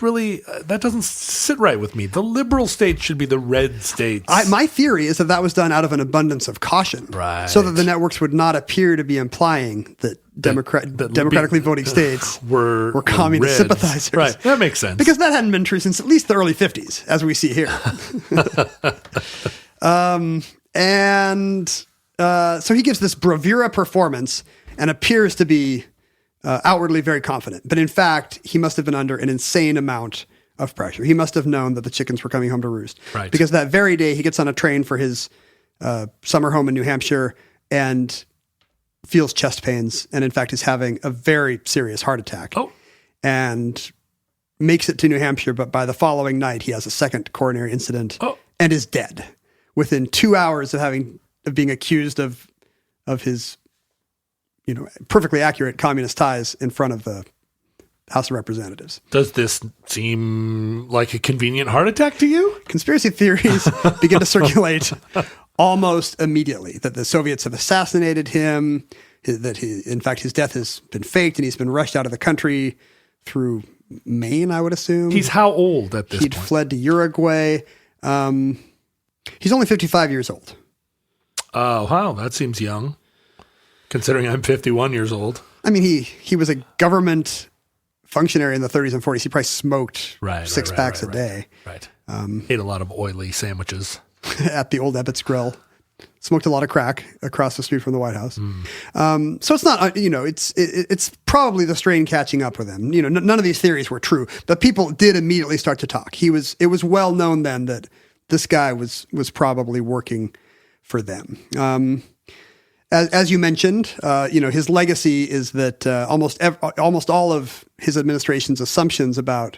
really doesn't sit right with me. The liberal states should be the red states. My theory is that was done out of an abundance of caution, right? So that the networks would not appear to be implying that democratically voting states were communist sympathizers. Right, that makes sense. Because that hadn't been true since at least the early 50s, as we see here. So he gives this bravura performance and appears to be outwardly very confident. But in fact, he must have been under an insane amount of pressure. He must have known that the chickens were coming home to roost. Right. Because that very day, he gets on a train for his summer home in New Hampshire and feels chest pains, and in fact is having a very serious heart attack. Oh. And makes it to New Hampshire, but by the following night, he has a second coronary incident and is dead within 2 hours of being accused of his perfectly accurate communist ties in front of the House of Representatives. Does this seem like a convenient heart attack to you? Conspiracy theories begin to circulate almost immediately that the Soviets have assassinated him, that in fact his death has been faked and he's been rushed out of the country through Maine, I would assume. He's how old at this point? He'd fled to Uruguay. He's only 55 years old. Oh, wow. That seems young, considering I'm 51 years old. I mean, he was a government functionary in the 30s and 40s. He probably smoked six packs a day. Right. Ate a lot of oily sandwiches. At the old Ebbets Grill. Smoked a lot of crack across the street from the White House. So it's not, it's probably the strain catching up with him. None of these theories were true, but people did immediately start to talk. It was well known then that this guy was probably working for them. As you mentioned, his legacy is that almost all of his administration's assumptions about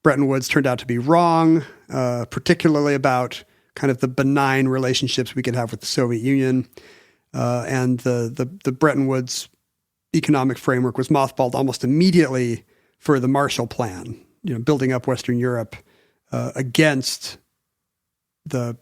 Bretton Woods turned out to be wrong, particularly about kind of the benign relationships we could have with the Soviet Union, and the Bretton Woods economic framework was mothballed almost immediately for the Marshall Plan, building up Western Europe against the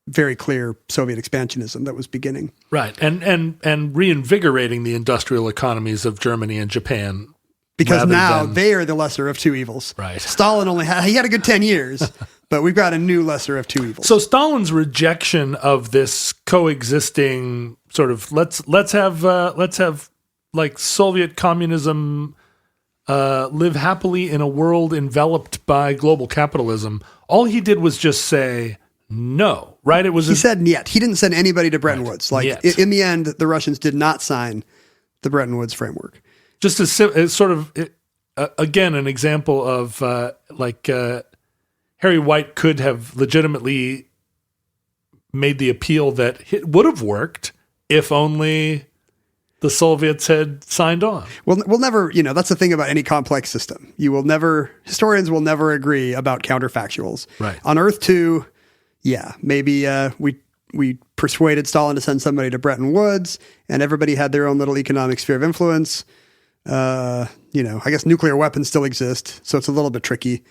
very clear Soviet expansionism that was beginning. Right, and reinvigorating the industrial economies of Germany and Japan. Because now they are the lesser of two evils. Right. Stalin he had a good 10 years, but we've got a new lesser of two evils. So Stalin's rejection of this coexisting sort of let's have like Soviet communism live happily in a world enveloped by global capitalism. All he did was just say no, right? He said niet. He didn't send anybody to Bretton Woods. In the end, the Russians did not sign the Bretton Woods framework. Just as sort of, again, an example of Harry White could have legitimately made the appeal that it would have worked if only the Soviets had signed on. Well, we'll never, that's the thing about any complex system. Historians will never agree about counterfactuals. Right. On Earth 2, yeah, maybe we persuaded Stalin to send somebody to Bretton Woods, and everybody had their own little economic sphere of influence. I guess nuclear weapons still exist, so it's a little bit tricky.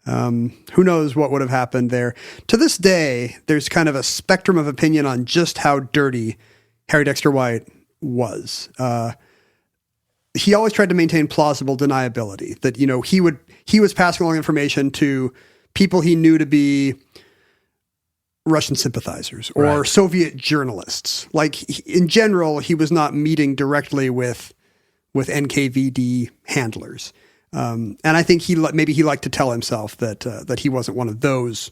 Who knows what would have happened there? To this day, there's kind of a spectrum of opinion on just how dirty Harry Dexter White was. he always tried to maintain plausible deniability, that, he was passing along information to people he knew to be Russian sympathizers or Soviet journalists. Like, in general, he was not meeting directly with NKVD handlers. And I think maybe he liked to tell himself that he wasn't one of those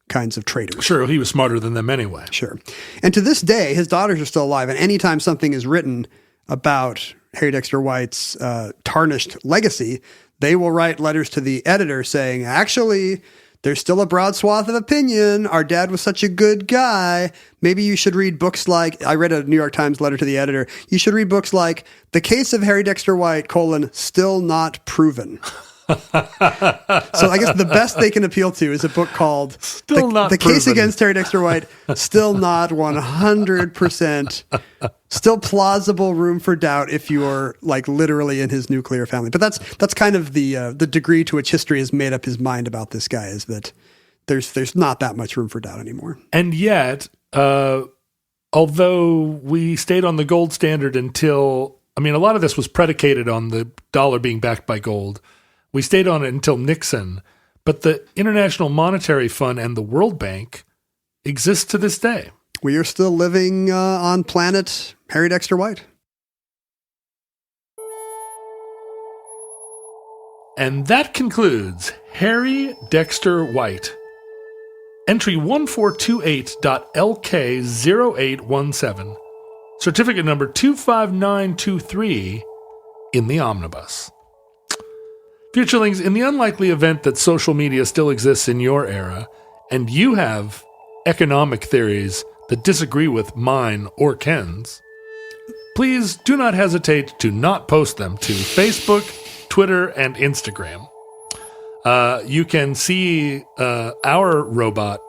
kinds of traitors. Sure, he was smarter than them anyway. Sure. And to this day, his daughters are still alive. And anytime something is written about Harry Dexter White's tarnished legacy, they will write letters to the editor saying, actually, there's still a broad swath of opinion. Our dad was such a good guy. Maybe you should read books like, I read a New York Times letter to the editor. You should read books like The Case of Harry Dexter White, Still Not Proven. So I guess the best they can appeal to is a book called The Case Against Harry Dexter White, Still Not 100%, Still Plausible, Room for Doubt if you're like literally in his nuclear family. But that's kind of the degree to which history has made up his mind about this guy, is that there's not that much room for doubt anymore. And yet, although we stayed on the gold standard until, a lot of this was predicated on the dollar being backed by gold. We stayed on it until Nixon, but the International Monetary Fund and the World Bank exist to this day. We are still living on planet Harry Dexter White. And that concludes Harry Dexter White. Entry 1428.LK0817. Certificate number 25923 in the omnibus. Futurelings, in the unlikely event that social media still exists in your era, and you have economic theories that disagree with mine or Ken's, please do not hesitate to not post them to Facebook, Twitter, and Instagram. You can see our robot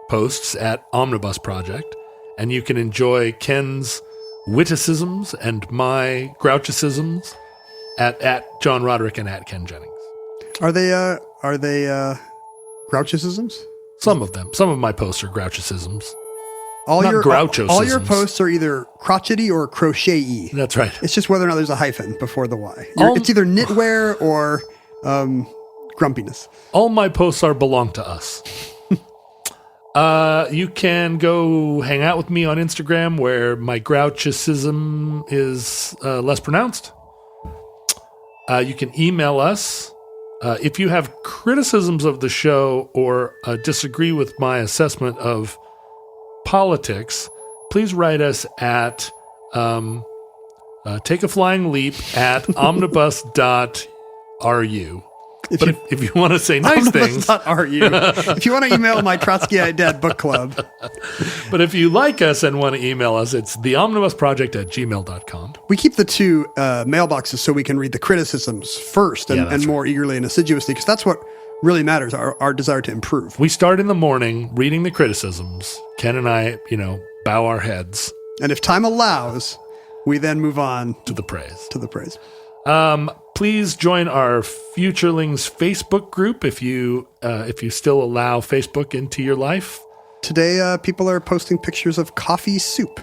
posts at Omnibus Project, and you can enjoy Ken's witticisms and my grouchicisms at John Roderick and at Ken Jennings. Are they grouchicisms? Some of them. Some of my posts are grouchicisms. All Not your grouchocisms. All your posts are either crotchety or crochet-y. That's right. It's just whether or not there's a hyphen before the Y. It's either knitwear or grumpiness. All my posts belong to us. You can go hang out with me on Instagram, where my grouchicism is less pronounced. You can email us. If you have criticisms of the show or disagree with my assessment of politics, please write us at takeaflyingleap@omnibus.ru. If you want to say nice things, if you want to email my Trotskyite Dad book club. But if you like us and want to email us, it's theomnibusproject@gmail.com. We keep the two mailboxes so we can read the criticisms first and more eagerly and assiduously, because that's what really matters, our desire to improve. We start in the morning reading the criticisms. Ken and I, bow our heads. And if time allows, we then move on to the praise. Please join our Futurelings Facebook group if you still allow Facebook into your life. Today, people are posting pictures of coffee soup.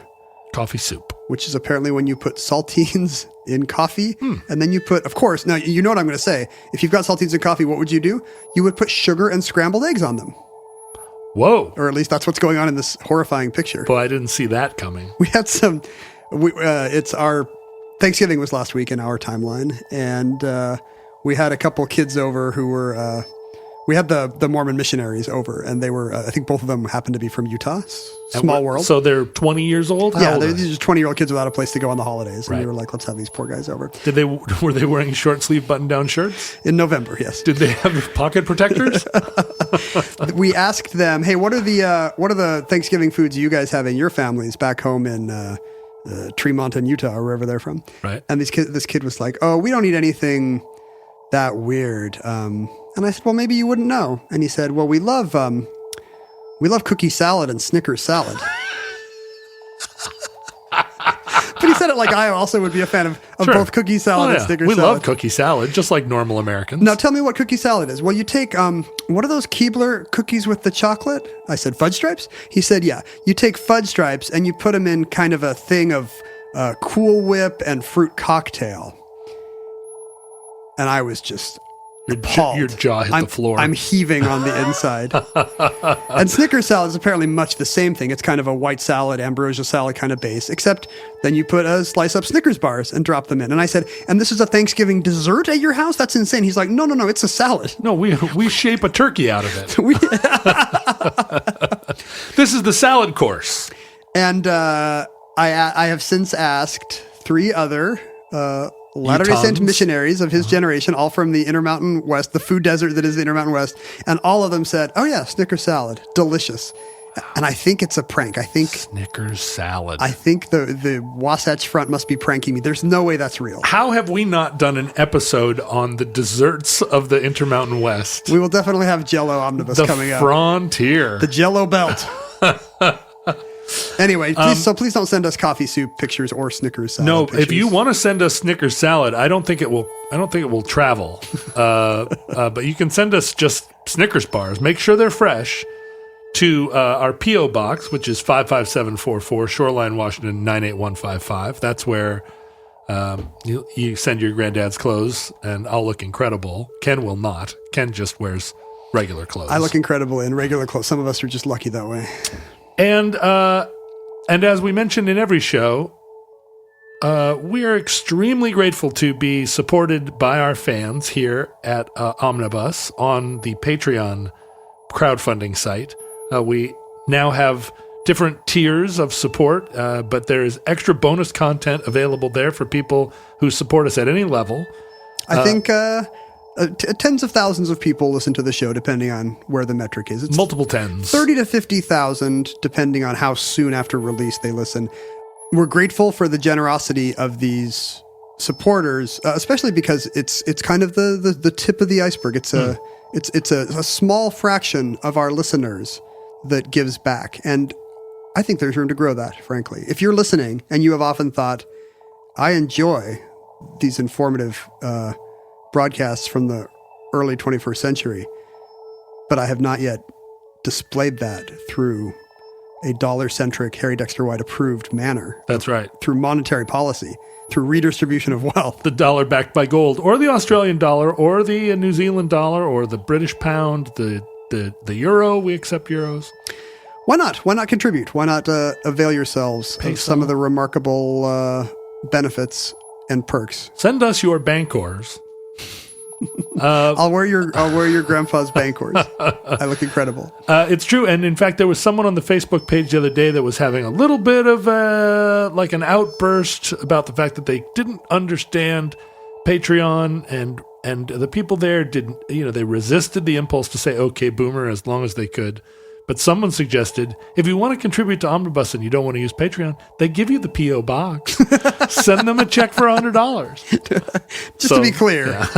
Coffee soup. Which is apparently when you put saltines in coffee, and then you put, of course, now you know what I'm going to say. If you've got saltines in coffee, what would you do? You would put sugar and scrambled eggs on them. Whoa. Or at least that's what's going on in this horrifying picture. Well, I didn't see that coming. We had it's our Thanksgiving was last week in our timeline, and we had a couple kids over who were, we had the Mormon missionaries over, and they were, I think both of them happened to be from Utah. Small world. So they're 20 years old? Yeah, they're just 20-year-old kids without a place to go on the holidays. And right. we were like, let's have these poor guys over. Were they wearing short sleeve button down shirts? In November, yes. Did they have pocket protectors? We asked them, hey, what are the Thanksgiving foods you guys have in your families back home in Tremont in Utah or wherever they're from? Right. And this kid was like, oh, we don't eat anything that weird. And I said, well, maybe you wouldn't know. And he said, well, we love cookie salad and Snickers salad. But he said it like I also would be a fan of sure. Both cookie salad and Snickers salad. We love cookie salad, just like normal Americans. Now tell me what cookie salad is. Well, you take, what are those Keebler cookies with the chocolate? I said, Fudge Stripes? He said, yeah. You take Fudge Stripes and you put them in kind of a thing of Cool Whip and fruit cocktail. And I was just appalled. Your jaw hit the floor. I'm heaving on the inside. And Snickers salad is apparently much the same thing. It's kind of a white salad, ambrosia salad kind of base, except then you put a slice up Snickers bars and drop them in. And I said, and this is a Thanksgiving dessert at your house? That's insane. He's like, no, it's a salad. No, we shape a turkey out of it. This is the salad course. And I have since asked 3 other Latter-day Saint missionaries of his generation, all from the Intermountain West, the food desert that is the Intermountain West, and all of them said, oh yeah, Snickers salad, delicious. And I think it's a prank. Snickers salad. I think the Wasatch Front must be pranking me. There's no way that's real. How have we not done an episode on the desserts of the Intermountain West? We will definitely have Jell-O Omnibus coming up. The Frontier. The Jell-O Belt. Anyway, please don't send us coffee soup pictures or Snickers salad. No, pictures. if you want to send us Snickers salad, I don't think it will travel. But you can send us just Snickers bars. Make sure they're fresh to our P.O. Box, which is 55744 Shoreline, Washington 98155. That's where you send your granddad's clothes, and I'll look incredible. Ken will not. Ken just wears regular clothes. I look incredible in regular clothes. Some of us are just lucky that way. And as we mentioned in every show, we are extremely grateful to be supported by our fans here at Omnibus on the Patreon crowdfunding site. We now have different tiers of support, but there is extra bonus content available there for people who support us at any level. I think tens of thousands of people listen to the show, depending on where the metric is. It's multiple tens. 30 to 50,000, depending on how soon after release they listen. We're grateful for the generosity of these supporters, especially because it's kind of the tip of the iceberg. It's a small fraction of our listeners that gives back. And I think there's room to grow that, frankly. If you're listening and you have often thought, I enjoy these informative broadcasts from the early 21st century, but I have not yet displayed that through a dollar-centric, Harry Dexter White approved manner. That's right. Through monetary policy, through redistribution of wealth. The dollar backed by gold, or the Australian dollar, or the New Zealand dollar, or the British pound, the euro. We accept euros. Why not? Why not contribute? Why not avail yourselves of some of the remarkable benefits and perks? Send us your Bancors. I'll wear your grandpa's Bancors. I look incredible. It's true, and in fact, there was someone on the Facebook page the other day that was having a little bit of like an outburst about the fact that they didn't understand Patreon, and the people there didn't. They resisted the impulse to say "Okay, Boomer" as long as they could. But someone suggested, if you want to contribute to Omnibus and you don't want to use Patreon, they give you the P.O. Box. Send them a check for $100. Just to be clear. Yeah.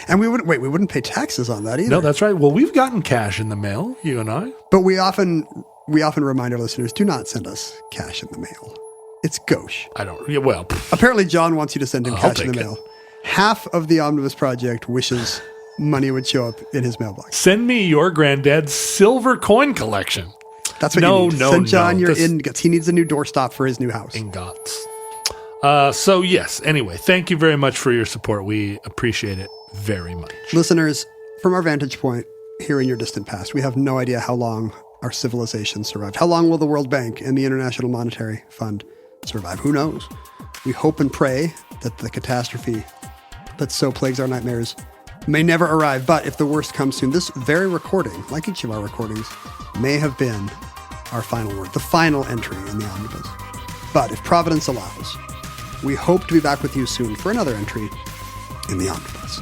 And we wouldn't pay taxes on that either. No, that's right. Well, we've gotten cash in the mail, you and I. But we often remind our listeners, do not send us cash in the mail. It's gauche. Apparently John wants you to send him cash in the mail. Half of the Omnibus Project wishes money would show up in his mailbox. Send me your granddad's silver coin collection. That's what you need. Send John your ingots. He needs a new doorstop for his new house. Ingots. So yes, anyway, thank you very much for your support. We appreciate it very much. Listeners, from our vantage point here in your distant past, we have no idea how long our civilization survived. How long will the World Bank and the International Monetary Fund survive? Who knows? We hope and pray that the catastrophe that so plagues our nightmares may never arrive, but if the worst comes soon, this very recording, like each of our recordings, may have been our final word, the final entry in the Omnibus. But if Providence allows, we hope to be back with you soon for another entry in the Omnibus.